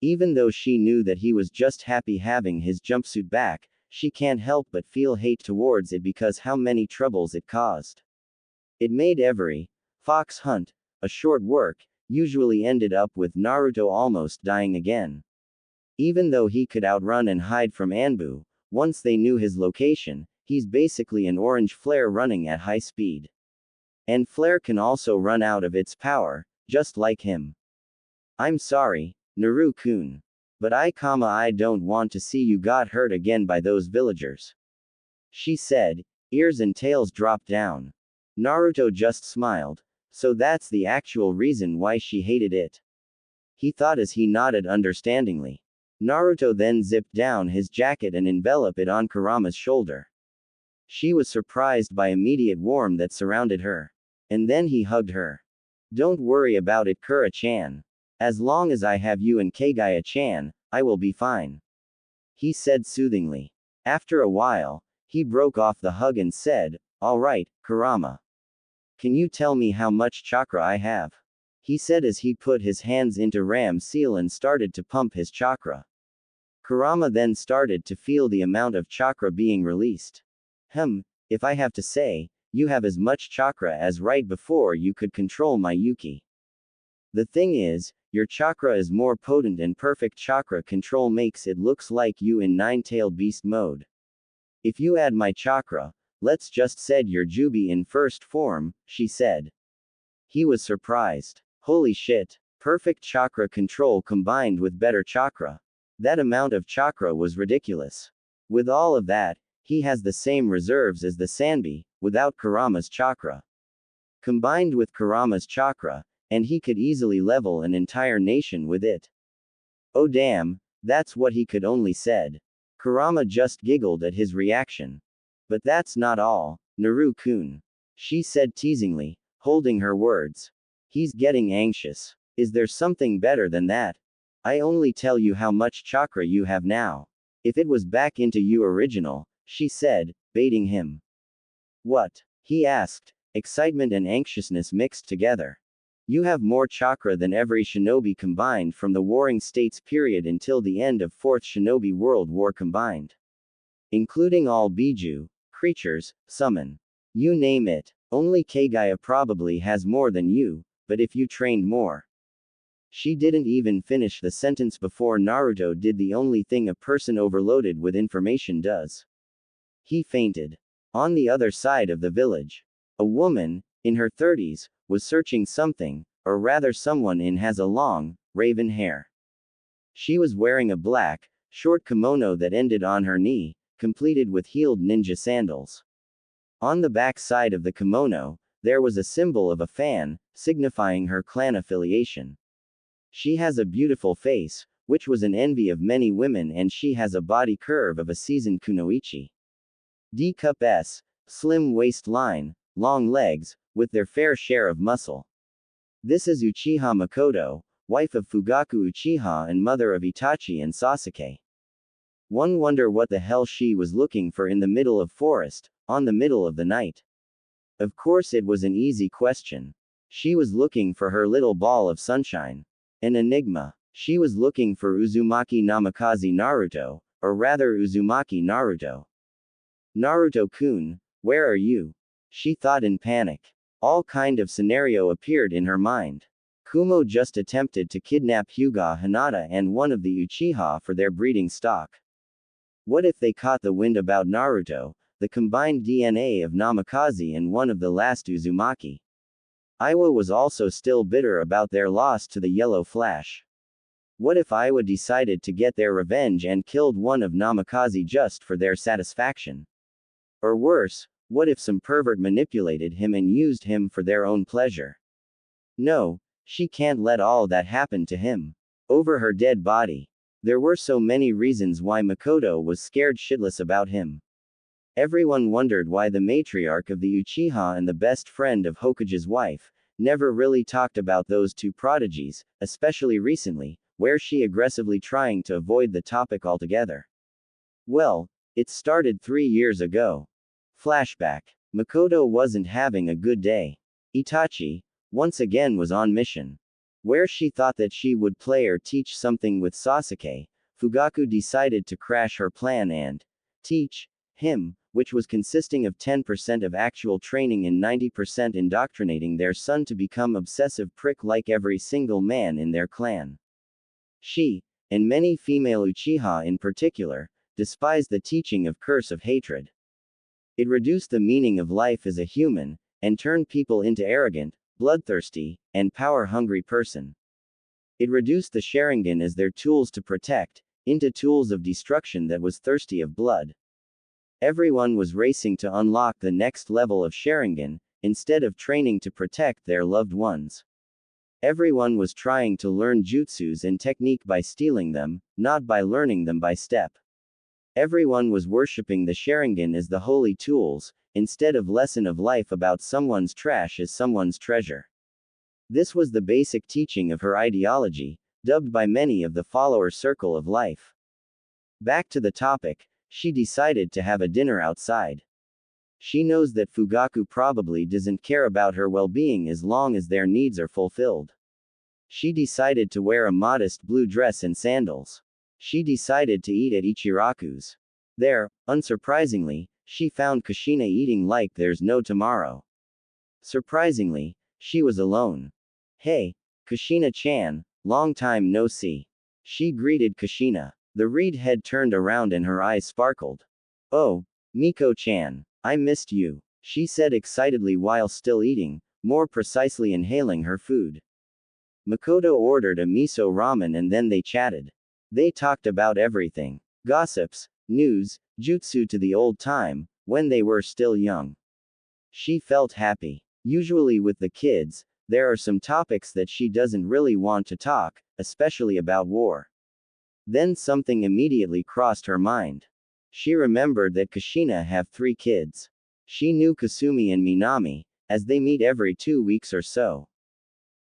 Even though she knew that he was just happy having his jumpsuit back, she can't help but feel hate towards it because how many troubles it caused. It made every fox hunt, a short work, usually ended up with Naruto almost dying again. Even though he could outrun and hide from Anbu, once they knew his location, he's basically an orange flare running at high speed. And flare can also run out of its power, just like him. I'm sorry, Naru-kun. But I don't want to see you got hurt again by those villagers. She said, ears and tails dropped down. Naruto just smiled. So that's the actual reason why she hated it. He thought as he nodded understandingly. Naruto then zipped down his jacket and enveloped it on Kurama's shoulder. She was surprised by immediate warmth that surrounded her. And then he hugged her. Don't worry about it, Kura-chan. As long as I have you and Kaguya-chan, I will be fine. He said soothingly. After a while, he broke off the hug and said, all right, Kurama. Can you tell me how much chakra I have? He said as he put his hands into Ram's seal and started to pump his chakra. Kurama then started to feel the amount of chakra being released. If I have to say, you have as much chakra as right before you could control my Yuki. The thing is, your chakra is more potent and perfect chakra control makes it looks like you in 9-tailed beast mode. If you add my chakra, let's just said your Jubi in first form, she said. He was surprised. Holy shit. Perfect chakra control combined with better chakra. That amount of chakra was ridiculous. With all of that, he has the same reserves as the Sanbi, without Kurama's chakra. Combined with Kurama's chakra, and he could easily level an entire nation with it. Oh damn, that's what he could only said. Kurama just giggled at his reaction. But that's not all, Naru-kun. She said teasingly, holding her words. He's getting anxious. Is there something better than that? I only tell you how much chakra you have now. If it was back into you original, she said, baiting him. What? He asked, excitement and anxiousness mixed together. You have more chakra than every shinobi combined from the Warring States period until the end of 4th Shinobi World War combined. Including all Biju, creatures, summon. You name it. Only Kaguya probably has more than you, but if you trained more. She didn't even finish the sentence before Naruto did the only thing a person overloaded with information does. He fainted. On the other side of the village, a woman, in her 30s, was searching something, or rather someone has a long, raven hair. She was wearing a black, short kimono that ended on her knee, completed with heeled ninja sandals. On the back side of the kimono, there was a symbol of a fan, signifying her clan affiliation. She has a beautiful face, which was an envy of many women, and she has a body curve of a seasoned kunoichi. D-cup S, slim waistline, long legs, with their fair share of muscle. This is Uchiha Makoto, wife of Fugaku Uchiha and mother of Itachi and Sasuke. One wonder what the hell she was looking for in the middle of forest, on the middle of the night. Of course it was an easy question. She was looking for her little ball of sunshine. An enigma. She was looking for Uzumaki Namikaze Naruto, or rather Uzumaki Naruto. Naruto-kun, where are you? She thought in panic. All kind of scenario appeared in her mind. Kumo just attempted to kidnap Hyuga Hinata and one of the Uchiha for their breeding stock. What if they caught the wind about Naruto, the combined DNA of Namikaze and one of the last Uzumaki? Iwa was also still bitter about their loss to the Yellow Flash. What if Iwa decided to get their revenge and killed one of Namikaze just for their satisfaction? Or worse, what if some pervert manipulated him and used him for their own pleasure? No, she can't let all that happen to him. Over her dead body. There were so many reasons why Makoto was scared shitless about him. Everyone wondered why the matriarch of the Uchiha and the best friend of Hokage's wife never really talked about those two prodigies, especially recently, where she aggressively trying to avoid the topic altogether. Well, it started 3 years ago. Flashback. Makoto wasn't having a good day. Itachi, once again, was on mission. Where she thought that she would play or teach something with Sasuke, Fugaku decided to crash her plan and teach him, which was consisting of 10% of actual training and 90% indoctrinating their son to become obsessive prick like every single man in their clan. She, and many female Uchiha in particular, despised the teaching of Curse of Hatred. It reduced the meaning of life as a human, and turned people into arrogant, bloodthirsty, and power-hungry person. It reduced the Sharingan as their tools to protect, into tools of destruction that was thirsty of blood. Everyone was racing to unlock the next level of Sharingan, instead of training to protect their loved ones. Everyone was trying to learn jutsus and technique by stealing them, not by learning them by step. Everyone was worshipping the Sharingan as the holy tools, instead of lesson of life about someone's trash as someone's treasure. This was the basic teaching of her ideology, dubbed by many of the follower circle of life. Back to the topic, she decided to have a dinner outside. She knows that Fugaku probably doesn't care about her well-being as long as their needs are fulfilled. She decided to wear a modest blue dress and sandals. She decided to eat at Ichiraku's. There, unsurprisingly, she found Kushina eating like there's no tomorrow. Surprisingly, she was alone. Hey, Kushina-chan, long time no see. She greeted Kushina. The reed head turned around and her eyes sparkled. Oh, Miko-chan, I missed you, she said excitedly while still eating, more precisely inhaling her food. Makoto ordered a miso ramen and then they chatted. They talked about everything. Gossips, news, jutsu to the old time, when they were still young. She felt happy. Usually with the kids, there are some topics that she doesn't really want to talk, especially about war. Then something immediately crossed her mind. She remembered that Kushina have 3 kids. She knew Kasumi and Minami, as they meet every 2 weeks or so.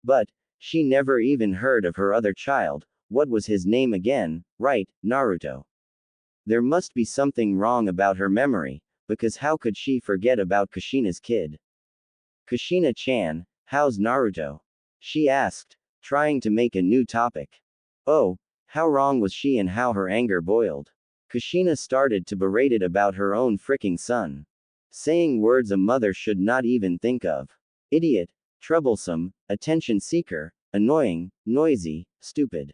But, she never even heard of her other child. What was his name again? Right, Naruto. There must be something wrong about her memory, because how could she forget about Kushina's kid? Kushina-chan, how's Naruto? She asked, trying to make a new topic. Oh, how wrong was she and how her anger boiled. Kushina started to berate it about her own fricking son. Saying words a mother should not even think of. Idiot, troublesome, attention seeker, annoying, noisy, stupid.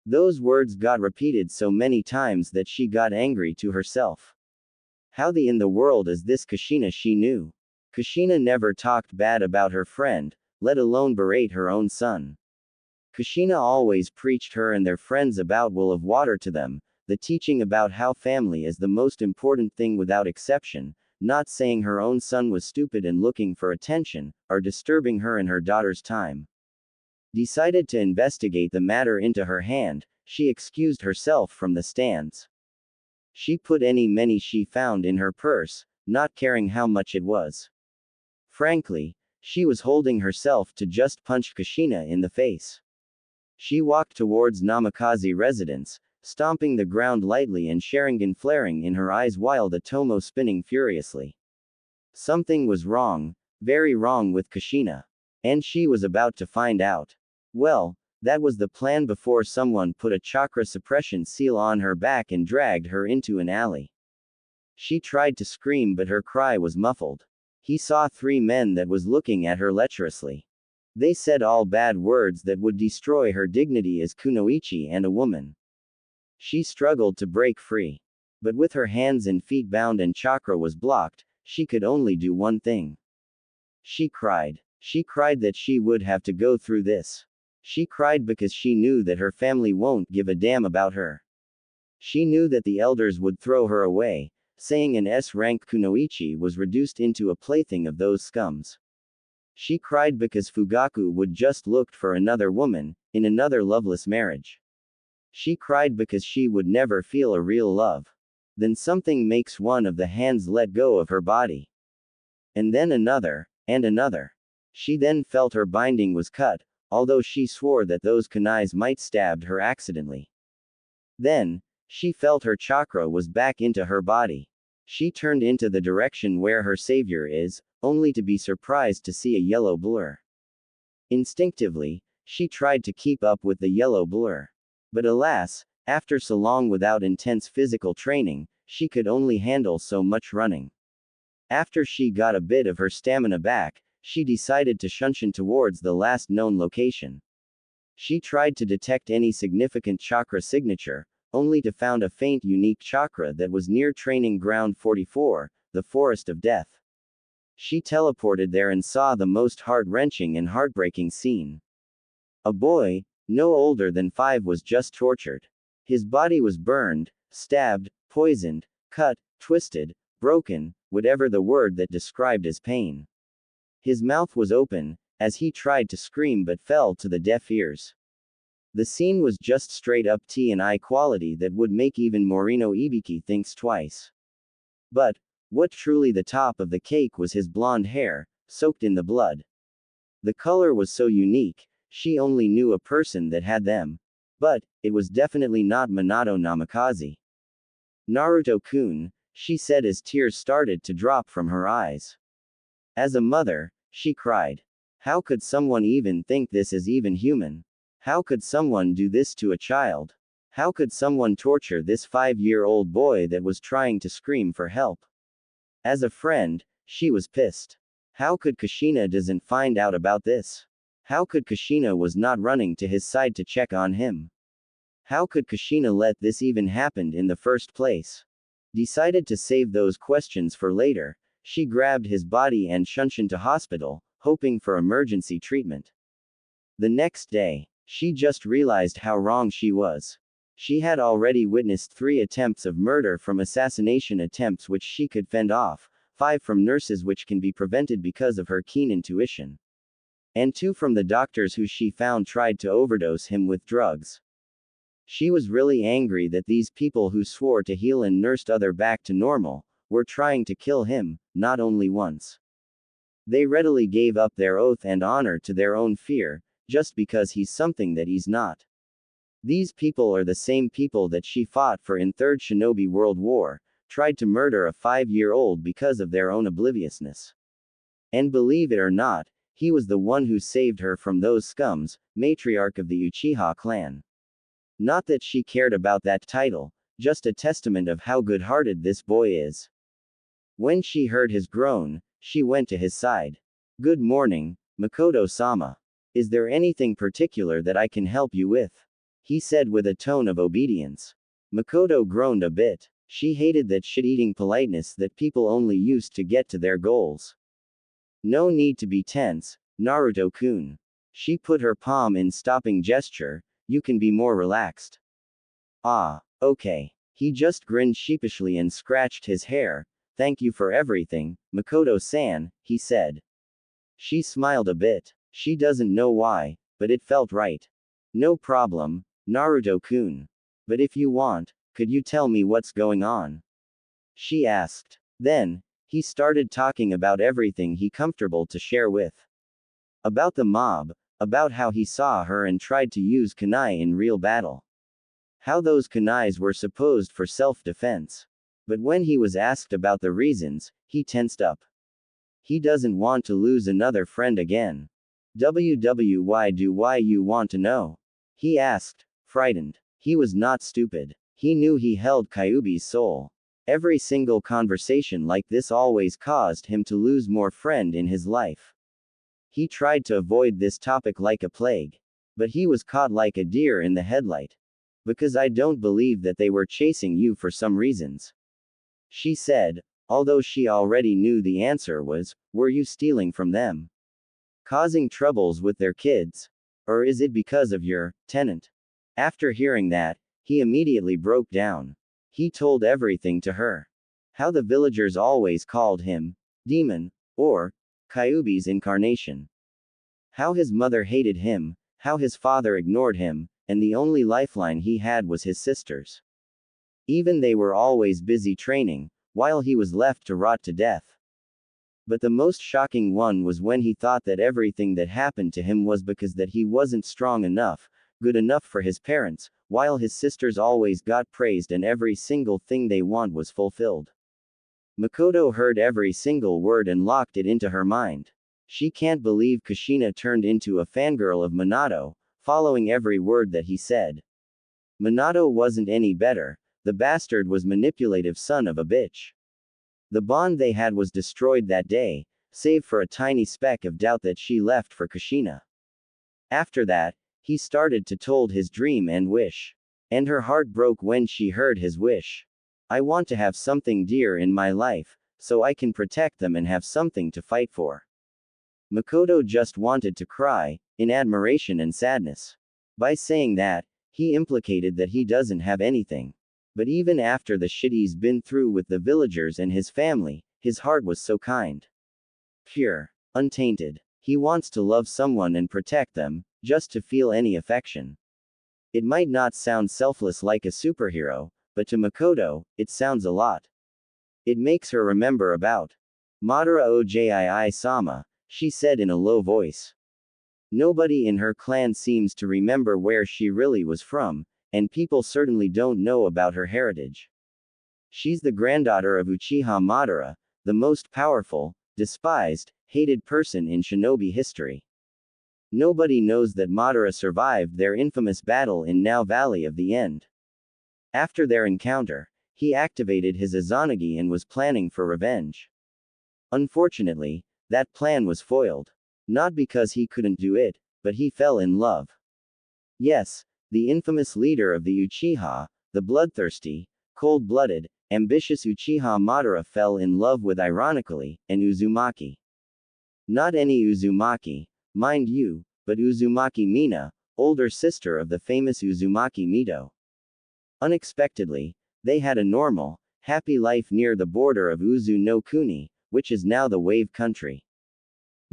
Those words got repeated so many times that she got angry to herself. How in the world is this Kushina she knew? Kushina never talked bad about her friend, let alone berate her own son. Kushina always preached her and their friends about will of water to them, the teaching about how family is the most important thing without exception, not saying her own son was stupid and looking for attention, or disturbing her and her daughter's time. Decided to investigate the matter into her hand, she excused herself from the stands. She put any money she found in her purse, not caring how much it was. Frankly, she was holding herself to just punch Kushina in the face. She walked towards Namikaze residence, stomping the ground lightly and Sharingan flaring in her eyes while the tomo spinning furiously. Something was wrong, very wrong with Kushina. And she was about to find out. Well, that was the plan before someone put a chakra suppression seal on her back and dragged her into an alley. She tried to scream but her cry was muffled. He saw 3 men that was looking at her lecherously. They said all bad words that would destroy her dignity as kunoichi and a woman. She struggled to break free. But with her hands and feet bound and chakra was blocked, she could only do one thing. She cried. She cried that she would have to go through this. She cried because she knew that her family won't give a damn about her. She knew that the elders would throw her away, saying an S-rank kunoichi was reduced into a plaything of those scums. She cried because Fugaku would just looked for another woman, in another loveless marriage. She cried because she would never feel a real love. Then something makes one of the hands let go of her body. And then another, and another. She then felt her binding was cut, although she swore that those kunais might stabbed her accidentally. Then, she felt her chakra was back into her body. She turned into the direction where her savior is, only to be surprised to see a yellow blur. Instinctively, she tried to keep up with the yellow blur. But alas, after so long without intense physical training, she could only handle so much running. After she got a bit of her stamina back, she decided to shunshin towards the last known location. She tried to detect any significant chakra signature, only to found a faint unique chakra that was near training ground 44, the Forest of Death. She teleported there and saw the most heart-wrenching and heartbreaking scene. A boy, no older than 5, was just tortured. His body was burned, stabbed, poisoned, cut, twisted, broken, whatever the word that described his pain. His mouth was open, as he tried to scream but fell to the deaf ears. The scene was just straight up T&I quality that would make even Morino Ibiki thinks twice. But, what truly the top of the cake was his blonde hair, soaked in the blood. The color was so unique, she only knew a person that had them. But, it was definitely not Minato Namikaze. Naruto-kun, she said as tears started to drop from her eyes. As a mother, she cried. How could someone even think this is even human? How could someone do this to a child? How could someone torture this 5-year-old boy that was trying to scream for help? As a friend, she was pissed. How could Kushina doesn't find out about this? How could Kushina was not running to his side to check on him? How could Kushina let this even happen in the first place? Decided to save those questions for later, she grabbed his body and shunshin to hospital, hoping for emergency treatment. The next day, she just realized how wrong she was. She had already witnessed 3 attempts of murder from assassination attempts which she could fend off, 5 from nurses which can be prevented because of her keen intuition. And 2 from the doctors who she found tried to overdose him with drugs. She was really angry that these people who swore to heal and nursed other back to normal, were trying to kill him, not only once. They readily gave up their oath and honor to their own fear, just because he's something that he's not. These people are the same people that she fought for in Third Shinobi World War, tried to murder a 5-year-old because of their own obliviousness. And believe it or not, he was the one who saved her from those scums, matriarch of the Uchiha clan. Not that she cared about that title, just a testament of how good-hearted this boy is. When she heard his groan, she went to his side. Good morning, Makoto-sama. Is there anything particular that I can help you with? He said with a tone of obedience. Makoto groaned a bit. She hated that shit-eating politeness that people only used to get to their goals. No need to be tense, Naruto-kun. She put her palm in stopping gesture, you can be more relaxed. Ah, okay. He just grinned sheepishly and scratched his hair. Thank you for everything, Makoto-san, he said. She smiled a bit. She doesn't know why, but it felt right. No problem, Naruto-kun. But if you want, could you tell me what's going on? She asked. Then, he started talking about everything he comfortable to share with. About the mob, about how he saw her and tried to use kunai in real battle. How those kunais were supposed for self-defense. But when he was asked about the reasons, he tensed up. He doesn't want to lose another friend again. Why you want to know? He asked, frightened. He was not stupid. He knew he held Kyuubi's soul. Every single conversation like this always caused him to lose more friend in his life. He tried to avoid this topic like a plague. But he was caught like a deer in the headlight. Because I don't believe that they were chasing you for some reasons. She said, although she already knew the answer was, were you stealing from them? Causing troubles with their kids? Or is it because of your tenant? After hearing that, he immediately broke down. He told everything to her. How the villagers always called him demon, or Kyuubi's incarnation. How his mother hated him, how his father ignored him, and the only lifeline he had was his sisters. Even they were always busy training, while he was left to rot to death. But the most shocking one was when he thought that everything that happened to him was because that he wasn't strong enough, good enough for his parents, while his sisters always got praised and every single thing they want was fulfilled. Makoto heard every single word and locked it into her mind. She can't believe Kushina turned into a fangirl of Minato, following every word that he said. Minato wasn't any better, the bastard was manipulative son of a bitch. The bond they had was destroyed that day, save for a tiny speck of doubt that she left for Kushina. After that, he started to told his dream and wish. And her heart broke when she heard his wish. I want to have something dear in my life, so I can protect them and have something to fight for. Makoto just wanted to cry, in admiration and sadness. By saying that, he implicated that he doesn't have anything. But even after the shit he's been through with the villagers and his family, his heart was so kind. Pure. Untainted. He wants to love someone and protect them, just to feel any affection. It might not sound selfless like a superhero, but to Makoto, it sounds a lot. It makes her remember about Madara Ojii-sama, she said in a low voice. Nobody in her clan seems to remember where she really was from, and people certainly don't know about her heritage. She's the granddaughter of Uchiha Madara, the most powerful, despised, hated person in shinobi history. Nobody knows that Madara survived their infamous battle in Now Valley of the End. After their encounter, he activated his Izanagi and was planning for revenge. Unfortunately, that plan was foiled. Not because he couldn't do it, but he fell in love. Yes, the infamous leader of the Uchiha, the bloodthirsty, cold-blooded, ambitious Uchiha Madara fell in love with, ironically, an Uzumaki. Not any Uzumaki, mind you, but Uzumaki Mina, older sister of the famous Uzumaki Mito. Unexpectedly, they had a normal, happy life near the border of Uzu no Kuni, which is now the Wave Country.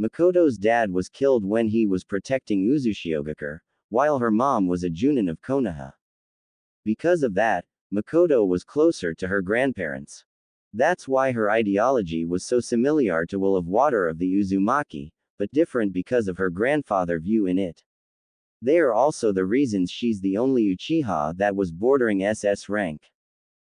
Makoto's dad was killed when he was protecting Uzushiogakure, while her mom was a Junin of Konoha. Because of that, Makoto was closer to her grandparents. That's why her ideology was so similar to Will of Water of the Uzumaki, but different because of her grandfather's view in it. They are also the reasons she's the only Uchiha that was bordering SS rank.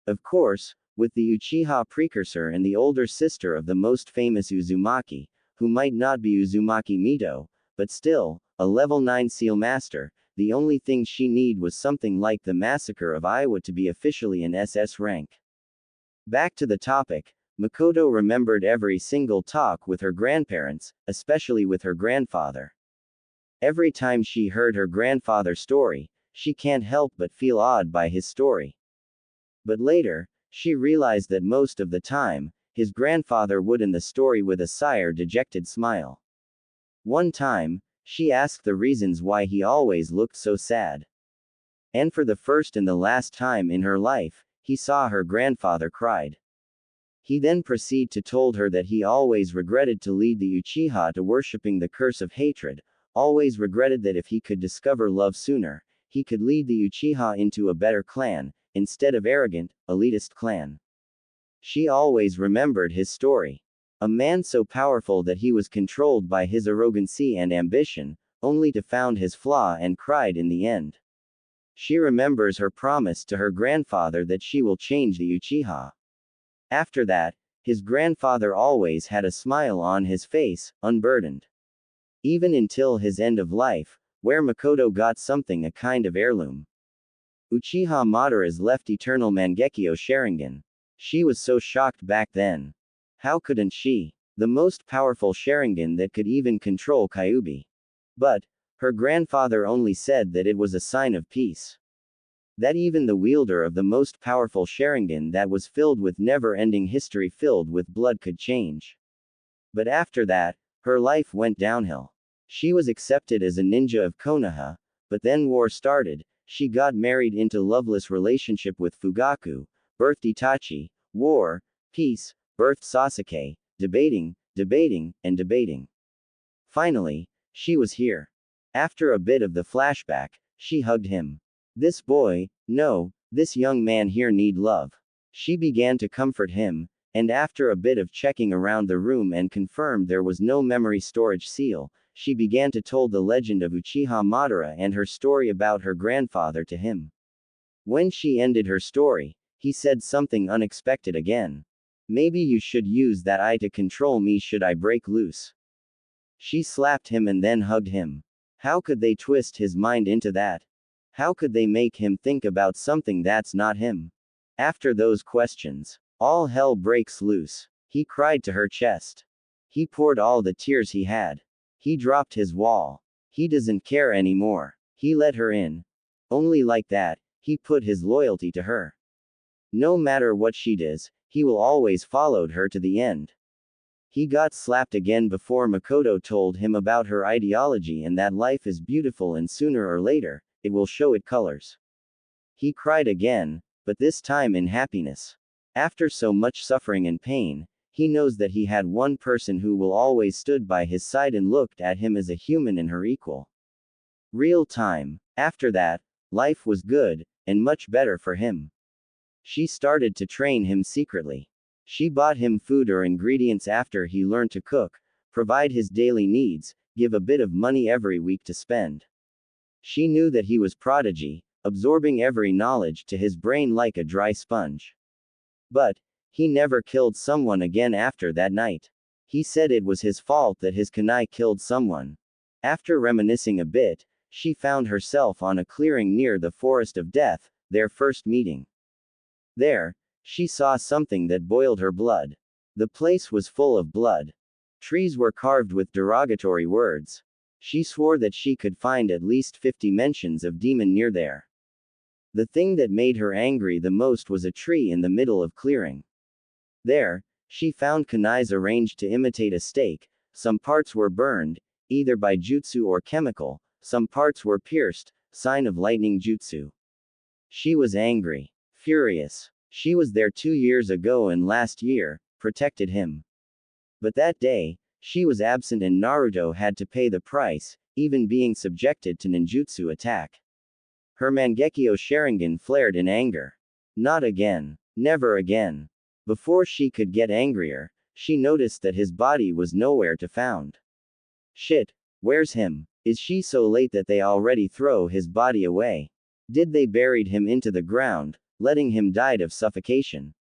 Of course, with the Uchiha precursor and the older sister of the most famous Uzumaki, who might not be Uzumaki Mito, but still, a level 9 seal master, the only thing she need was something like the massacre of Iowa to be officially an SS rank. Back to the topic, Makoto remembered every single talk with her grandparents, especially with her grandfather. Every time she heard her grandfather's story, she can't help but feel awed by his story. But later, she realized that most of the time, his grandfather would end the story with a sire dejected smile. One time, she asked the reasons why he always looked so sad. And for the first and the last time in her life, he saw her grandfather cried. He then proceeded to told her that he always regretted to lead the Uchiha to worshipping the curse of hatred, always regretted that if he could discover love sooner, he could lead the Uchiha into a better clan, instead of arrogant, elitist clan. She always remembered his story. A man so powerful that he was controlled by his arrogancy and ambition, only to found his flaw and cried in the end. She remembers her promise to her grandfather that she will change the Uchiha. After that, his grandfather always had a smile on his face, unburdened. Even until his end of life, where Makoto got something a kind of heirloom. Uchiha Madara's left eternal Mangekyo Sharingan. She was so shocked back then. How couldn't she? The most powerful Sharingan that could even control Kyuubi. But, her grandfather only said that it was a sign of peace. That even the wielder of the most powerful Sharingan that was filled with never-ending history filled with blood could change. But after that, her life went downhill. She was accepted as a ninja of Konoha, but then war started. She got married into loveless relationship with Fugaku, birthed Itachi, war, peace, birthed Sasuke, debating, and debating. Finally, she was here. After a bit of the flashback, she hugged him. This boy, no, this young man here need love. She began to comfort him, and after a bit of checking around the room and confirmed there was no memory storage seal, she began to tell the legend of Uchiha Madara and her story about her grandfather to him. When she ended her story, he said something unexpected again. Maybe you should use that eye to control me should I break loose. She slapped him and then hugged him. How could they twist his mind into that? How could they make him think about something that's not him? After those questions, all hell breaks loose. He cried to her chest. He poured all the tears he had. He dropped his wall. He doesn't care anymore. He let her in. Only like that, he put his loyalty to her. No matter what she does, he will always follow her to the end. He got slapped again before Makoto told him about her ideology and that life is beautiful and sooner or later, it will show its colors. He cried again, but this time in happiness. After so much suffering and pain, he knows that he had one person who will always stood by his side and looked at him as a human and her equal. Real time. After that, life was good, and much better for him. She started to train him secretly. She bought him food or ingredients after he learned to cook, provide his daily needs, give a bit of money every week to spend. She knew that he was prodigy, absorbing every knowledge to his brain like a dry sponge. But, he never killed someone again after that night. He said it was his fault that his kunai killed someone. After reminiscing a bit, she found herself on a clearing near the Forest of Death, their first meeting. There, she saw something that boiled her blood. The place was full of blood. Trees were carved with derogatory words. She swore that she could find at least 50 mentions of demon near there. The thing that made her angry the most was a tree in the middle of clearing. There, she found kunais arranged to imitate a stake. Some parts were burned, either by jutsu or chemical, some parts were pierced, sign of lightning jutsu. She was angry, furious. She was there 2 years ago and last year, protected him. But that day, she was absent and Naruto had to pay the price, even being subjected to ninjutsu attack. Her Mangekyo Sharingan flared in anger. Not again. Never again. Before she could get angrier, she noticed that his body was nowhere to found. Shit. Where's him? Is she so late that they already throw his body away? Did they buried him into the ground, letting him died of suffocation?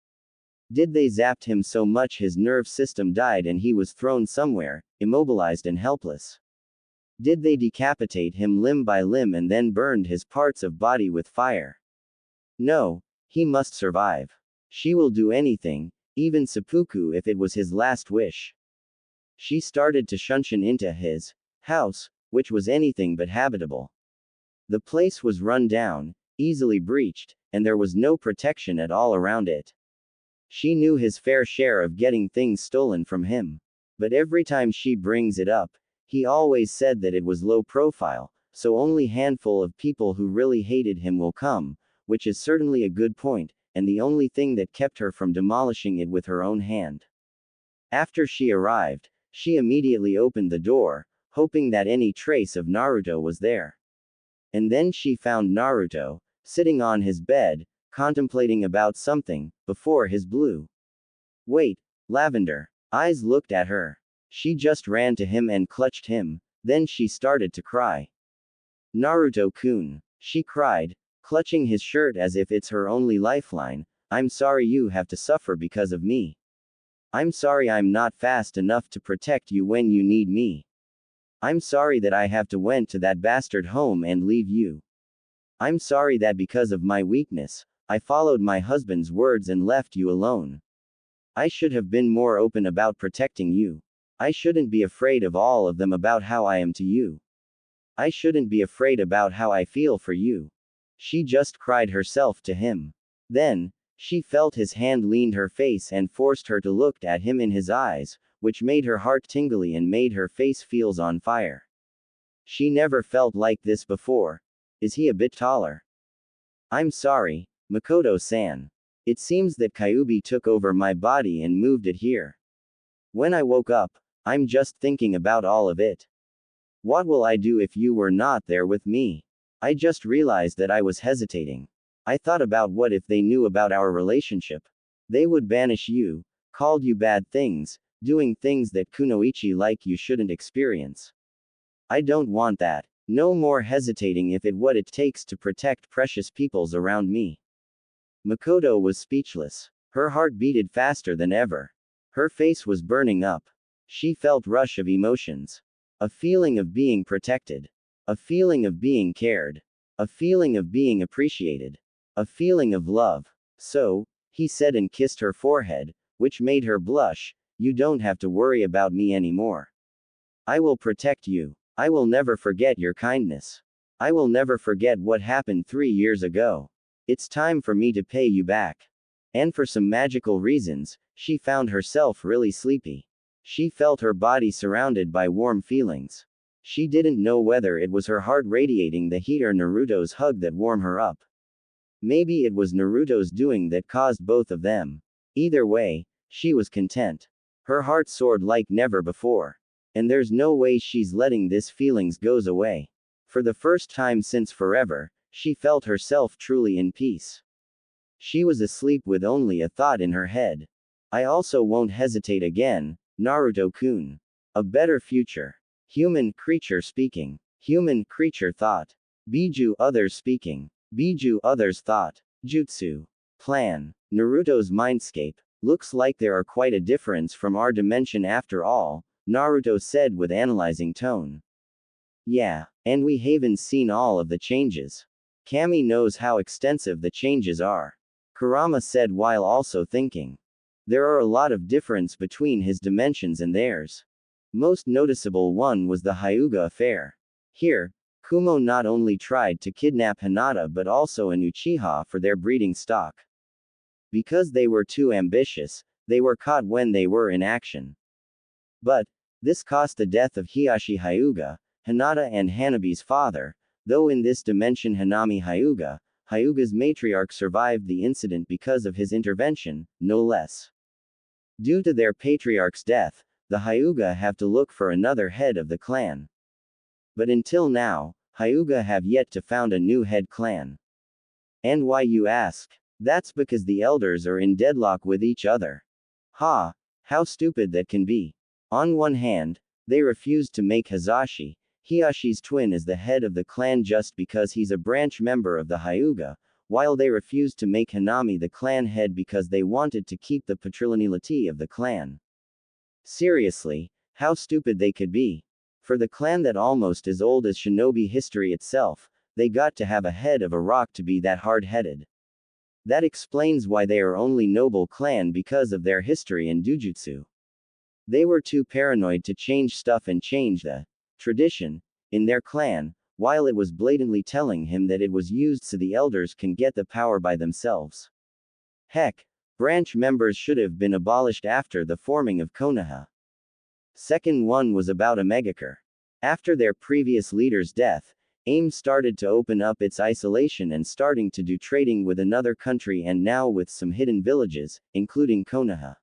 Did they zapped him so much his nerve system died and he was thrown somewhere, immobilized and helpless? Did they decapitate him limb by limb and then burned his parts of body with fire? No, he must survive. She will do anything, even seppuku if it was his last wish. She started to shunshin into his house, which was anything but habitable. The place was run down, easily breached, and there was no protection at all around it. She knew his fair share of getting things stolen from him. But every time she brings it up, he always said that it was low profile, so only handful of people who really hated him will come, which is certainly a good point, and the only thing that kept her from demolishing it with her own hand. After she arrived, she immediately opened the door, hoping that any trace of Naruto was there. And then she found Naruto, sitting on his bed, contemplating about something, before his blue. Wait, lavender eyes looked at her. She just ran to him and clutched him, then she started to cry. Naruto-kun, she cried, clutching his shirt as if it's her only lifeline, I'm sorry you have to suffer because of me. I'm sorry I'm not fast enough to protect you when you need me. I'm sorry that I have to went to that bastard home and leave you. I'm sorry that because of my weakness, I followed my husband's words and left you alone. I should have been more open about protecting you. I shouldn't be afraid of all of them about how I am to you. I shouldn't be afraid about how I feel for you. She just cried herself to him. Then, she felt his hand leaned her face and forced her to look at him in his eyes, which made her heart tingly and made her face feels on fire. She never felt like this before. Is he a bit taller? I'm sorry, Makoto-san. It seems that Kyuubi took over my body and moved it here. When I woke up, I'm just thinking about all of it. What will I do if you were not there with me? I just realized that I was hesitating. I thought about what if they knew about our relationship. They would banish you, called you bad things, doing things that kunoichi like you shouldn't experience. I don't want that. No more hesitating if it what it takes to protect precious peoples around me. Makoto was speechless. Her heart beated faster than ever. Her face was burning up. She felt rush of emotions. A feeling of being protected. A feeling of being cared. A feeling of being appreciated. A feeling of love. So, he said and kissed her forehead, which made her blush, you don't have to worry about me anymore. I will protect you. I will never forget your kindness. I will never forget what happened 3 years ago. It's time for me to pay you back. And for some magical reasons, she found herself really sleepy. She felt her body surrounded by warm feelings. She didn't know whether it was her heart radiating the heat or Naruto's hug that warmed her up. Maybe it was Naruto's doing that caused both of them. Either way, she was content. Her heart soared like never before. And there's no way she's letting this feelings goes away. For the first time since forever, she felt herself truly in peace. She was asleep with only a thought in her head. I also won't hesitate again, Naruto-kun. A better future. Human creature speaking. Human creature thought. Biju others speaking. Biju others thought. Jutsu. Plan. Naruto's mindscape. Looks like there are quite a difference from our dimension after all, Naruto said with analyzing tone. Yeah, and we haven't seen all of the changes. Kami knows how extensive the changes are. Kurama said while also thinking. There are a lot of difference between his dimensions and theirs. Most noticeable one was the Hyuga affair. Here, Kumo not only tried to kidnap Hinata but also an Uchiha for their breeding stock. Because they were too ambitious, they were caught when they were in action. But, this cost the death of Hiashi Hyuga, Hinata and Hanabi's father, though in this dimension Hanami Hyuga, Hyuga's matriarch survived the incident because of his intervention, no less. Due to their patriarch's death, the Hyuga have to look for another head of the clan. But until now, Hyuga have yet to found a new head clan. And why you ask? That's because the elders are in deadlock with each other. Ha! How stupid that can be. On one hand, they refused to make Hisashi, Hiashi's twin, as the head of the clan just because he's a branch member of the Hyuga, while they refused to make Hanami the clan head because they wanted to keep the patrilineality of the clan. Seriously, how stupid they could be. For the clan that almost as old as shinobi history itself, they got to have a head of a rock to be that hard-headed. That explains why they are only noble clan because of their history in Dujutsu. They were too paranoid to change stuff and change the tradition in their clan, while it was blatantly telling him that it was used so the elders can get the power by themselves. Heck, branch members should have been abolished after the forming of Konoha. Second one was about Omegakure. After their previous leader's death, AIM started to open up its isolation and starting to do trading with another country and now with some hidden villages, including Konoha.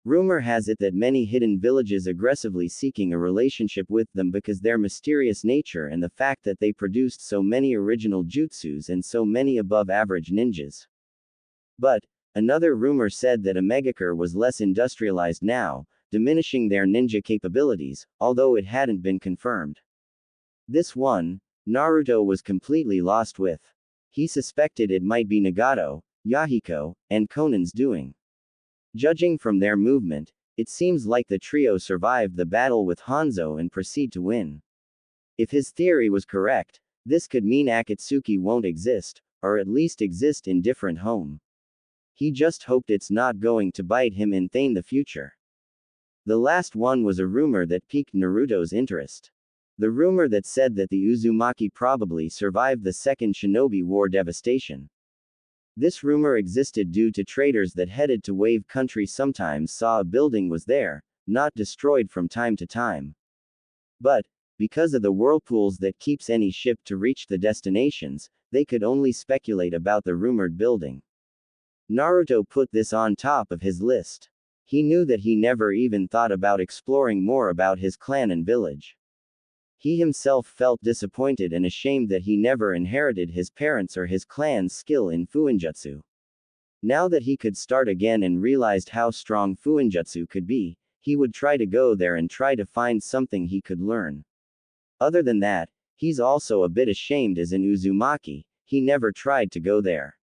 Rumor has it that many hidden villages aggressively seeking a relationship with them because their mysterious nature and the fact that they produced so many original jutsus and so many above-average ninjas. But, another rumor said that Omegakure was less industrialized now, diminishing their ninja capabilities, although it hadn't been confirmed. This one, Naruto was completely lost with. He suspected it might be Nagato, Yahiko, and Konan's doing. Judging from their movement, it seems like the trio survived the battle with Hanzo and proceed to win. If his theory was correct, this could mean Akatsuki won't exist, or at least exist in different home. He just hoped it's not going to bite him in the future. The last one was a rumor that piqued Naruto's interest. The rumor that said that the Uzumaki probably survived the Second Shinobi War devastation. This rumor existed due to traders that headed to Wave Country sometimes saw a building was there, not destroyed from time to time. But, Because of the whirlpools that keeps any ship to reach the destinations, they could only speculate about the rumored building. Naruto put this on top of his list. He knew that he never even thought about exploring more about his clan and village. He himself felt disappointed and ashamed that he never inherited his parents' or his clan's skill in fuinjutsu. Now that he could start again and realized how strong fuinjutsu could be, he would try to go there and try to find something he could learn. Other than that, he's also a bit ashamed as in Uzumaki, he never tried to go there.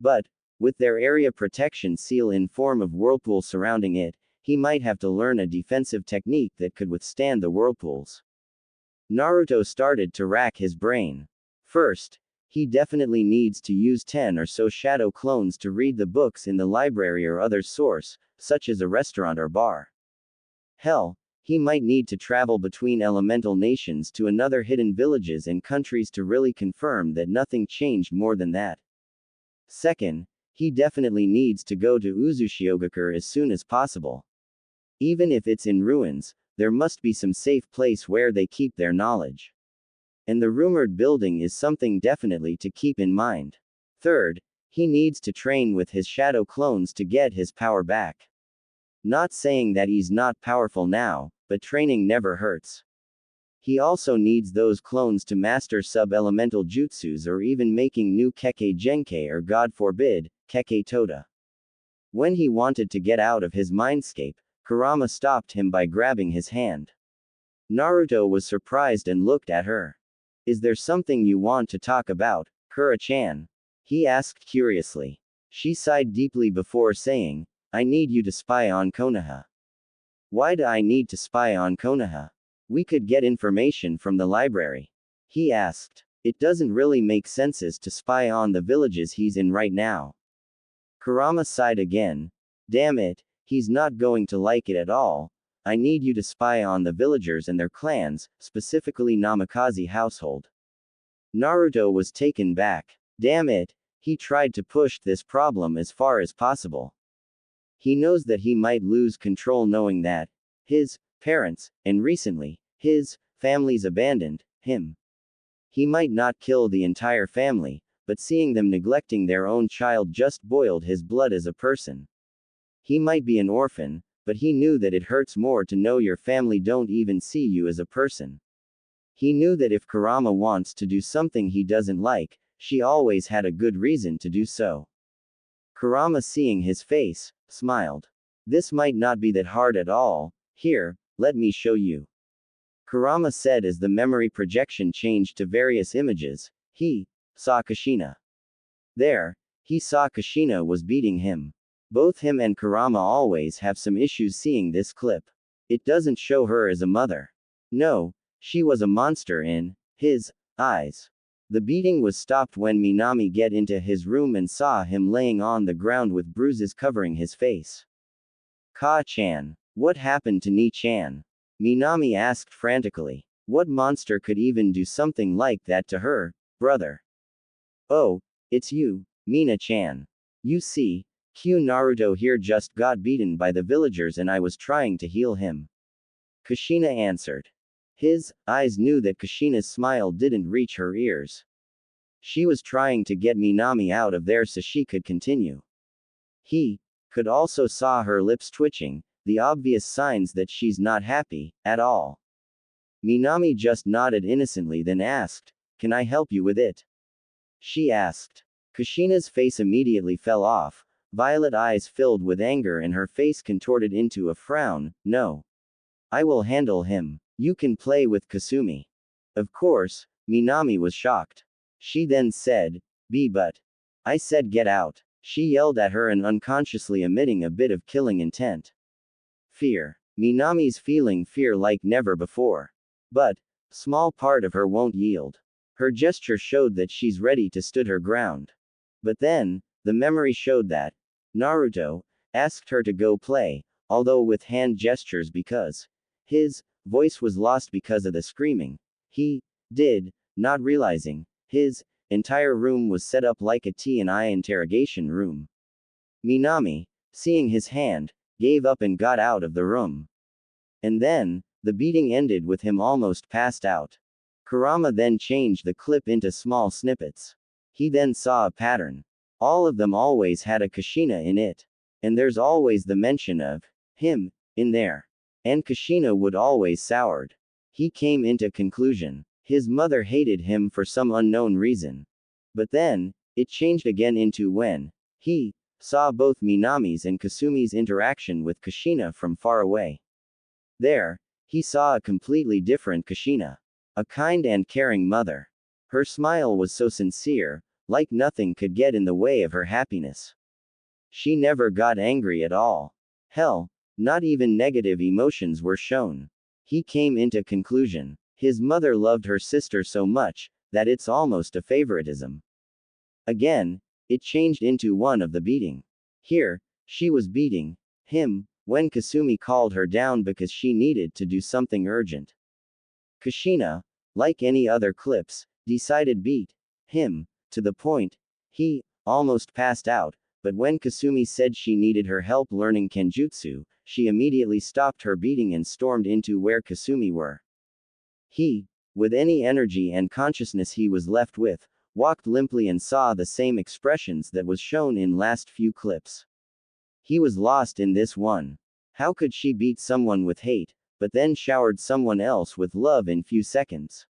But, with their area protection seal in form of whirlpool surrounding it, he might have to learn a defensive technique that could withstand the whirlpools. Naruto started to rack his brain. First, he definitely needs to use 10 or so shadow clones to read the books in the library or other source, such as a restaurant or bar. Hell, he might need to travel between elemental nations to another hidden villages and countries to really confirm that nothing changed more than that. Second, he definitely needs to go to Uzushiogakure as soon as possible. Even if it's in ruins, there must be some safe place where they keep their knowledge. And the rumored building is something definitely to keep in mind. Third, he needs to train with his shadow clones to get his power back. Not saying that he's not powerful now, but training never hurts. He also needs those clones to master sub-elemental jutsus or even making new Kekkei Genkei or God forbid, Kekkei Tota. When he wanted to get out of his mindscape, Kurama stopped him by grabbing his hand. Naruto was surprised and looked at her. Is there something you want to talk about, Kura-chan? He asked curiously. She sighed deeply before saying, I need you to spy on Konoha. Why do I need to spy on Konoha? We could get information from the library. He asked. It doesn't really make sense to spy on the villages he's in right now. Kurama sighed again. Damn it, he's not going to like it at all. I need you to spy on the villagers and their clans, specifically Namikaze household. Naruto was taken back. Damn it, he tried to push this problem as far as possible. He knows that he might lose control knowing that his parents, and recently, his family's abandoned him. He might not kill the entire family, but seeing them neglecting their own child just boiled his blood as a person. He might be an orphan, but he knew that it hurts more to know your family don't even see you as a person. He knew that if Kurama wants to do something he doesn't like, she always had a good reason to do so. Kurama, seeing his face, smiled. This might not be that hard at all. Here, let me show you. Kurama said as the memory projection changed to various images. He saw Kushina. There, he saw Kushina was beating him. Both him and Kurama always have some issues seeing this clip. It doesn't show her as a mother. No, she was a monster in his eyes. The beating was stopped when Minami get into his room and saw him laying on the ground with bruises covering his face. Ka-chan. What happened to Ni-chan? Minami asked frantically. What monster could even do something like that to her brother? Oh, it's you, Mina-chan. You see, Naruto here just got beaten by the villagers and I was trying to heal him. Kushina answered. His eyes knew that Kushina's smile didn't reach her ears. She was trying to get Minami out of there so she could continue. He could also saw her lips twitching, the obvious signs that she's not happy at all. Minami just nodded innocently then asked, Can I help you with it? She asked. Kushina's face immediately fell off, violet eyes filled with anger and her face contorted into a frown. No. I will handle him. You can play with Kasumi. Of course, Minami was shocked. She then said, but. I said get out. She yelled at her and unconsciously emitting a bit of killing intent. Fear. Minami's feeling fear like never before. But, small part of her won't yield. Her gesture showed that she's ready to stood her ground. But then, the memory showed that Naruto asked her to go play, although with hand gestures because his voice was lost because of the screaming. He did, not realizing his entire room was set up like a T&I interrogation room. Minami, seeing his hand, gave up and got out of the room. And then, The beating ended with him almost passed out. Kurama then changed the clip into small snippets. He then saw a pattern. All of them always had a Kushina in it. And there's always the mention of him in there. And Kushina would always soured. He came into conclusion. His mother hated him for some unknown reason. But then, it changed again into when he saw both Minami's and Kasumi's interaction with Kushina from far away. There, he saw a completely different Kushina. A kind and caring mother. Her smile was so sincere, like nothing could get in the way of her happiness. She never got angry at all. Hell, not even negative emotions were shown. He came into conclusion. His mother loved her sister so much, that it's almost a favoritism. Again, it changed into one of the beating. Here, she was beating him, when Kasumi called her down because she needed to do something urgent. Kushina, like any other clips, decided beat him, to the point he almost passed out, but when Kasumi said she needed her help learning Kenjutsu, she immediately stopped her beating and stormed into where Kasumi were. He, with any energy and consciousness he was left with, walked limply and saw the same expressions that was shown in last few clips. He was lost in this one. How could she beat someone with hate, but then showered someone else with love in few seconds?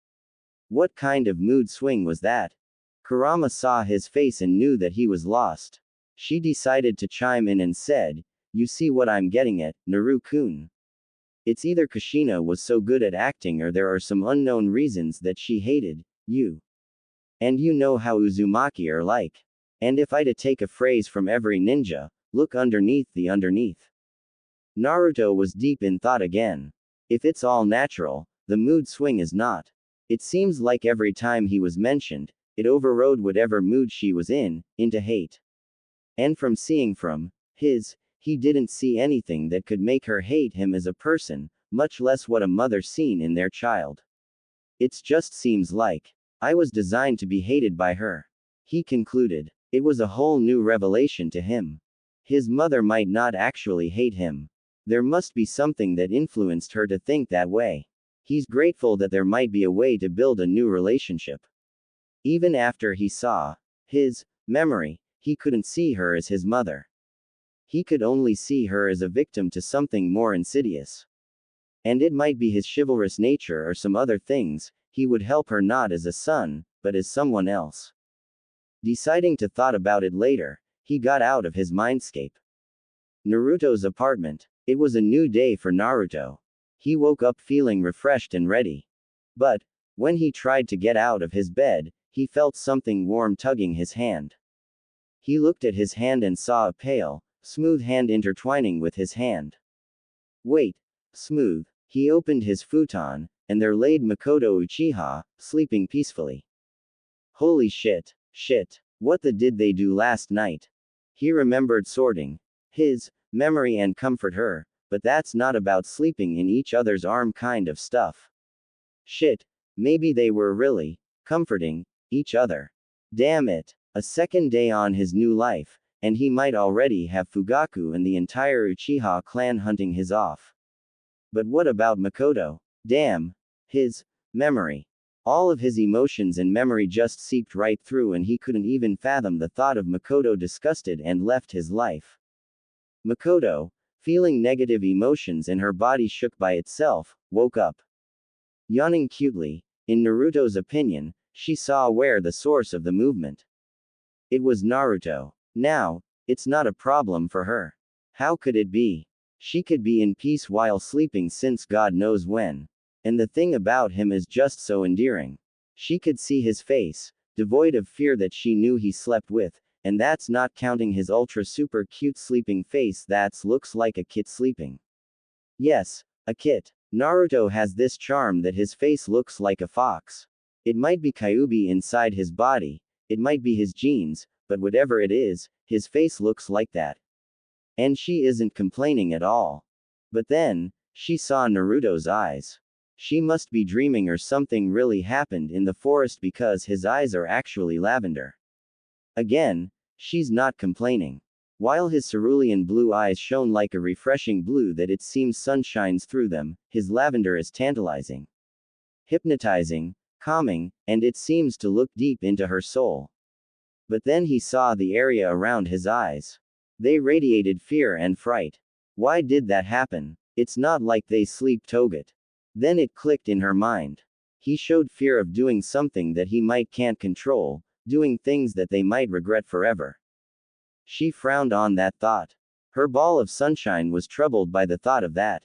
What kind of mood swing was that? Kurama saw his face and knew that he was lost. She decided to chime in and said, "You see what I'm getting at, Naru-kun. It's either Kushina was so good at acting or there are some unknown reasons that she hated you. And you know how Uzumaki are like. And if I to take a phrase from every ninja, look underneath the underneath." Naruto was deep in thought again. If it's all natural, the mood swing is not. It seems like every time he was mentioned, it overrode whatever mood she was in, into hate. And from seeing from he didn't see anything that could make her hate him as a person, much less what a mother seen in their child. It just seems like I was designed to be hated by her. He concluded. It was a whole new revelation to him. His mother might not actually hate him. There must be something that influenced her to think that way. He's grateful that there might be a way to build a new relationship. Even after he saw his memory, he couldn't see her as his mother. He could only see her as a victim to something more insidious. And it might be his chivalrous nature or some other things, he would help her not as a son, but as someone else. Deciding to thought about it later, he got out of his mindscape. Naruto's apartment. It was a new day for Naruto. He woke up feeling refreshed and ready. But, when he tried to get out of his bed, he felt something warm tugging his hand. He looked at his hand and saw a pale, smooth hand intertwining with his hand. Wait, smooth. He opened his futon, and there laid Makoto Uchiha, sleeping peacefully. Holy shit. Shit. What the did they do last night? He remembered sorting his memory and comfort her, but that's not about sleeping in each other's arm kind of stuff. Shit. Maybe they were really comforting each other. Damn it. A second day on his new life, and he might already have Fugaku and the entire Uchiha clan hunting his off. But what about Makoto? Damn. His memory. All of his emotions and memory just seeped right through and he couldn't even fathom the thought of Makoto disgusted and left his life. Makoto, feeling negative emotions and her body shook by itself, woke up. Yawning cutely, in Naruto's opinion, she saw where the source of the movement. It was Naruto. Now, it's not a problem for her. How could it be? She could be in peace while sleeping since God knows when. And the thing about him is just so endearing. She could see his face, devoid of fear that she knew he slept with, and that's not counting his ultra super cute sleeping face that looks like a kit sleeping. Yes, a kit. Naruto has this charm that his face looks like a fox. It might be Kyuubi inside his body, it might be his genes, but whatever it is, his face looks like that. And she isn't complaining at all. But then, she saw Naruto's eyes. She must be dreaming or something really happened in the forest because his eyes are actually lavender. Again, she's not complaining. While his cerulean blue eyes shone like a refreshing blue that it seems sun shines through them, his lavender is tantalizing, hypnotizing, calming, and it seems to look deep into her soul. But then he saw the area around his eyes. They radiated fear and fright. Why did that happen? It's not like they sleep toget. Then it clicked in her mind. He showed fear of doing something that he might can't control, doing things that they might regret forever. She frowned on that thought. Her ball of sunshine was troubled by the thought of that.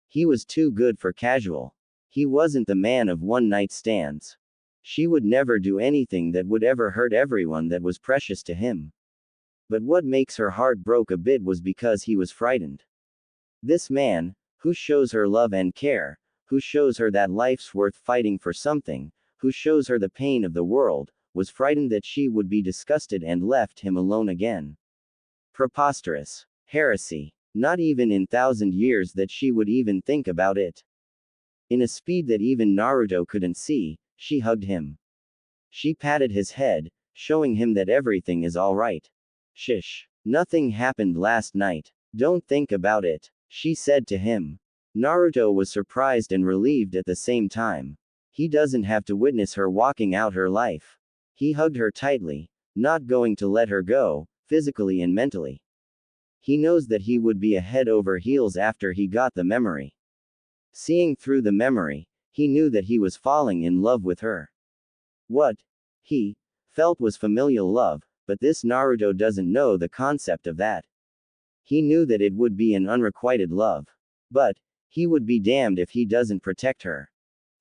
He was too good for casual. He wasn't the man of one-night stands. She would never do anything that would ever hurt everyone that was precious to him. But what makes her heart broke a bit was because he was frightened. This man, who shows her love and care, who shows her that life's worth fighting for something, who shows her the pain of the world, was frightened that she would be disgusted and left him alone again. Preposterous. Heresy. Not even in 1,000 years that she would even think about it. In a speed that even Naruto couldn't see, she hugged him. She patted his head, showing him that everything is alright. Shish. Nothing happened last night. Don't think about it, she said to him. Naruto was surprised and relieved at the same time. He doesn't have to witness her walking out her life. He hugged her tightly, not going to let her go, physically and mentally. He knows that he would be a head over heels after he got the memory. Seeing through the memory, he knew that he was falling in love with her. What he felt was familial love, but this Naruto doesn't know the concept of that. He knew that it would be an unrequited love. But he would be damned if he doesn't protect her.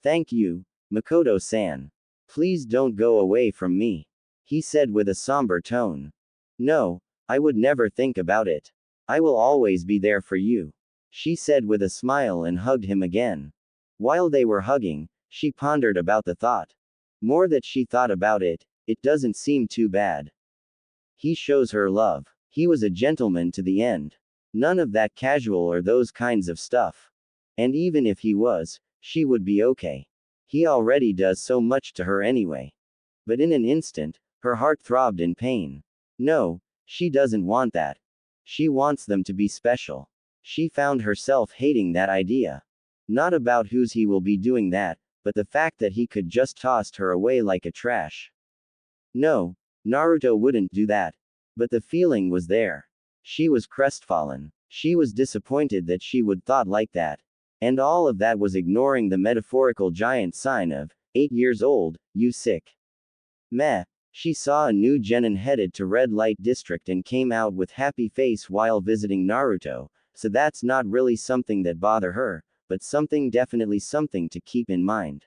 Thank you, Makoto-san. Please don't go away from me, he said with a somber tone. No, I would never think about it. I will always be there for you, she said with a smile and hugged him again. While they were hugging, she pondered about the thought. More that she thought about it, it doesn't seem too bad. He shows her love. He was a gentleman to the end. None of that casual or those kinds of stuff. And even if he was, she would be okay. He already does so much to her anyway. But in an instant, her heart throbbed in pain. No, she doesn't want that. She wants them to be special. She found herself hating that idea. Not about whose he will be doing that, but the fact that he could just toss her away like a trash. No, Naruto wouldn't do that. But the feeling was there. She was crestfallen. She was disappointed that she would thought like that. And all of that was ignoring the metaphorical giant sign of 8 years old, you sick. Meh. She saw a new genin headed to red light district and came out with happy face while visiting Naruto, so that's not really something that bother her, but definitely something to keep in mind.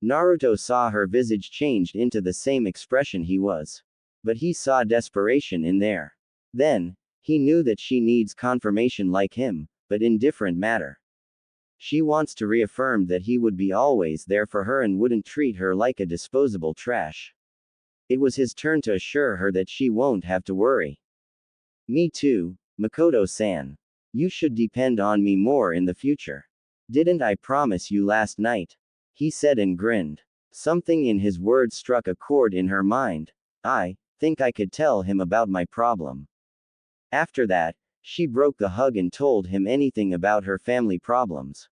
Naruto saw her visage changed into the same expression he was. But he saw desperation in there. Then, he knew that she needs confirmation like him, but in different matter. She wants to reaffirm that he would be always there for her and wouldn't treat her like a disposable trash. It was his turn to assure her that she won't have to worry. Me too, Makoto-san. You should depend on me more in the future. Didn't I promise you last night? He said and grinned. Something in his words struck a chord in her mind. I think I could tell him about my problem. After that, she broke the hug and told him anything about her family problems.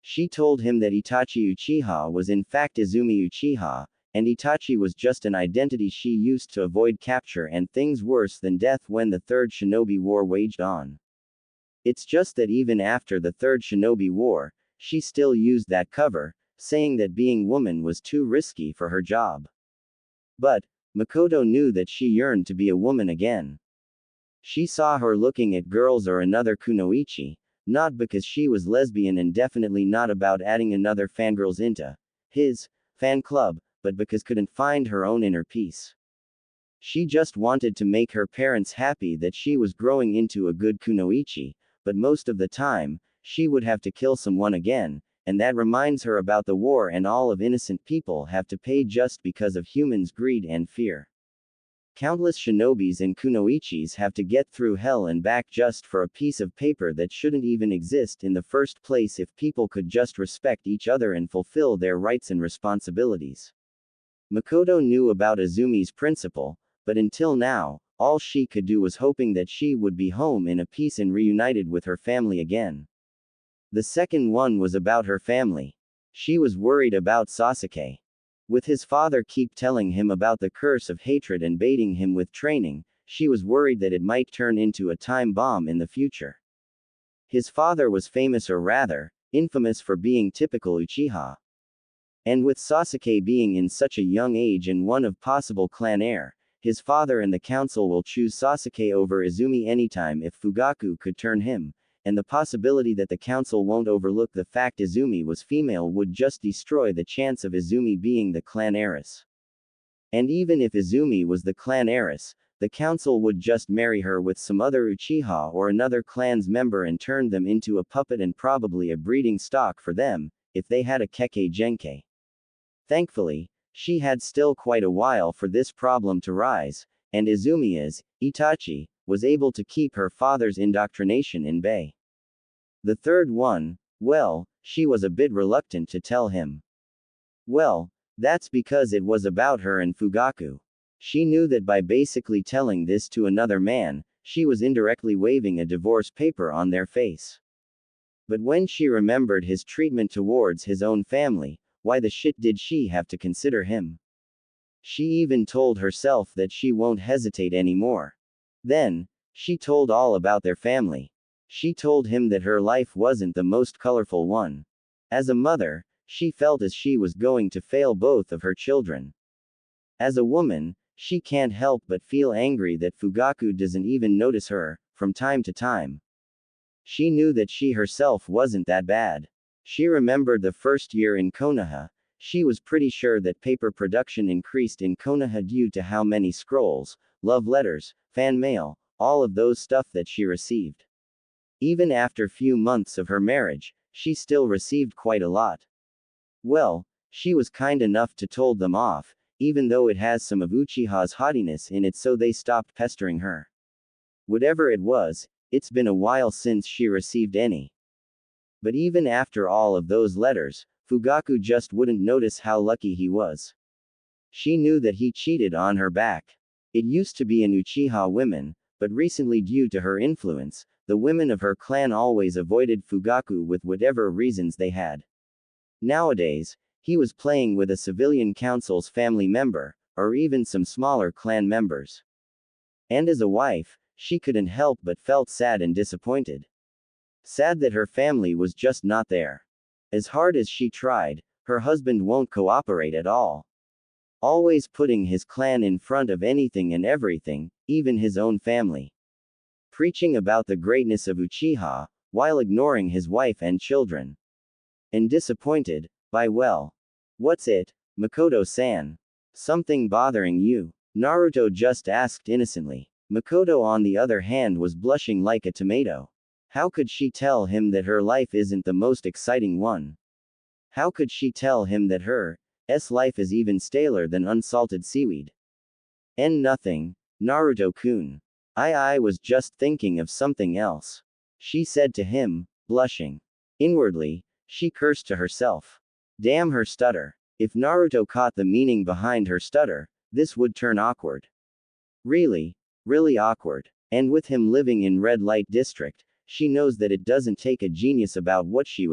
She told him that Itachi Uchiha was in fact Izumi Uchiha, and Itachi was just an identity she used to avoid capture and things worse than death when the Third Shinobi War waged on. It's just that even after the Third Shinobi War, she still used that cover, saying that being woman was too risky for her job. But Makoto knew that she yearned to be a woman again. She saw her looking at girls or another kunoichi, not because she was lesbian and definitely not about adding another fangirls into his fan club, but because couldn't find her own inner peace. She just wanted to make her parents happy that she was growing into a good kunoichi, but most of the time, she would have to kill someone again, and that reminds her about the war and all of innocent people have to pay just because of humans' greed and fear. Countless shinobis and kunoichis have to get through hell and back just for a piece of paper that shouldn't even exist in the first place if people could just respect each other and fulfill their rights and responsibilities. Makoto knew about Izumi's principle, but until now, All she could do was hoping that she would be home in a peace and reunited with her family again. The second one was about her family. She was worried about Sasuke. With his father keep telling him about the curse of hatred and baiting him with training, she was worried that it might turn into a time bomb in the future. His father was famous, or rather, infamous for being typical Uchiha. And with Sasuke being in such a young age and one of possible clan heir, his father and the council will choose Sasuke over Izumi anytime if Fugaku could turn him, and the possibility that the council won't overlook the fact Izumi was female would just destroy the chance of Izumi being the clan heiress. And even if Izumi was the clan heiress, the council would just marry her with some other Uchiha or another clan's member and turn them into a puppet and probably a breeding stock for them, if they had a Kekkei Genkai. Thankfully, she had still quite a while for this problem to rise, and Izumi, Itachi, was able to keep her father's indoctrination in bay. The third one, well, she was a bit reluctant to tell him. Well, that's because it was about her and Fugaku. She knew that by basically telling this to another man, she was indirectly waving a divorce paper on their face. But when she remembered his treatment towards his own family, why the shit did she have to consider him? She even told herself that she won't hesitate anymore. Then, she told all about their family. She told him that her life wasn't the most colorful one. As a mother, she felt as she was going to fail both of her children. As a woman, she can't help but feel angry that Fugaku doesn't even notice her, from time to time. She knew that she herself wasn't that bad. She remembered the first year in Konoha. She was pretty sure that paper production increased in Konoha due to how many scrolls, love letters, fan mail, all of those stuff that she received. Even after few months of her marriage, she still received quite a lot. Well, she was kind enough to told them off, even though it has some of Uchiha's haughtiness in it, so they stopped pestering her. Whatever it was, it's been a while since she received any. But even after all of those letters, Fugaku just wouldn't notice how lucky he was. She knew that he cheated on her back. It used to be an Uchiha women, but recently due to her influence, the women of her clan always avoided Fugaku with whatever reasons they had. Nowadays, he was playing with a civilian council's family member, or even some smaller clan members. And as a wife, she couldn't help but felt sad and disappointed. Sad that her family was just not there. As hard as she tried, her husband won't cooperate at all. Always putting his clan in front of anything and everything, even his own family. Preaching about the greatness of Uchiha, while ignoring his wife and children. And disappointed, by well. What's it, Makoto-san? Something bothering you? Naruto just asked innocently. Makoto on the other hand was blushing like a tomato. How could she tell him that her life isn't the most exciting one? How could she tell him that her life is even staler than unsalted seaweed? Nothing, Naruto-kun. I was just thinking of something else, she said to him, blushing. Inwardly, she cursed to herself. Damn her stutter. If Naruto caught the meaning behind her stutter, this would turn awkward. Really, really awkward. And with him living in Red Light District, she knows that it doesn't take a genius about what she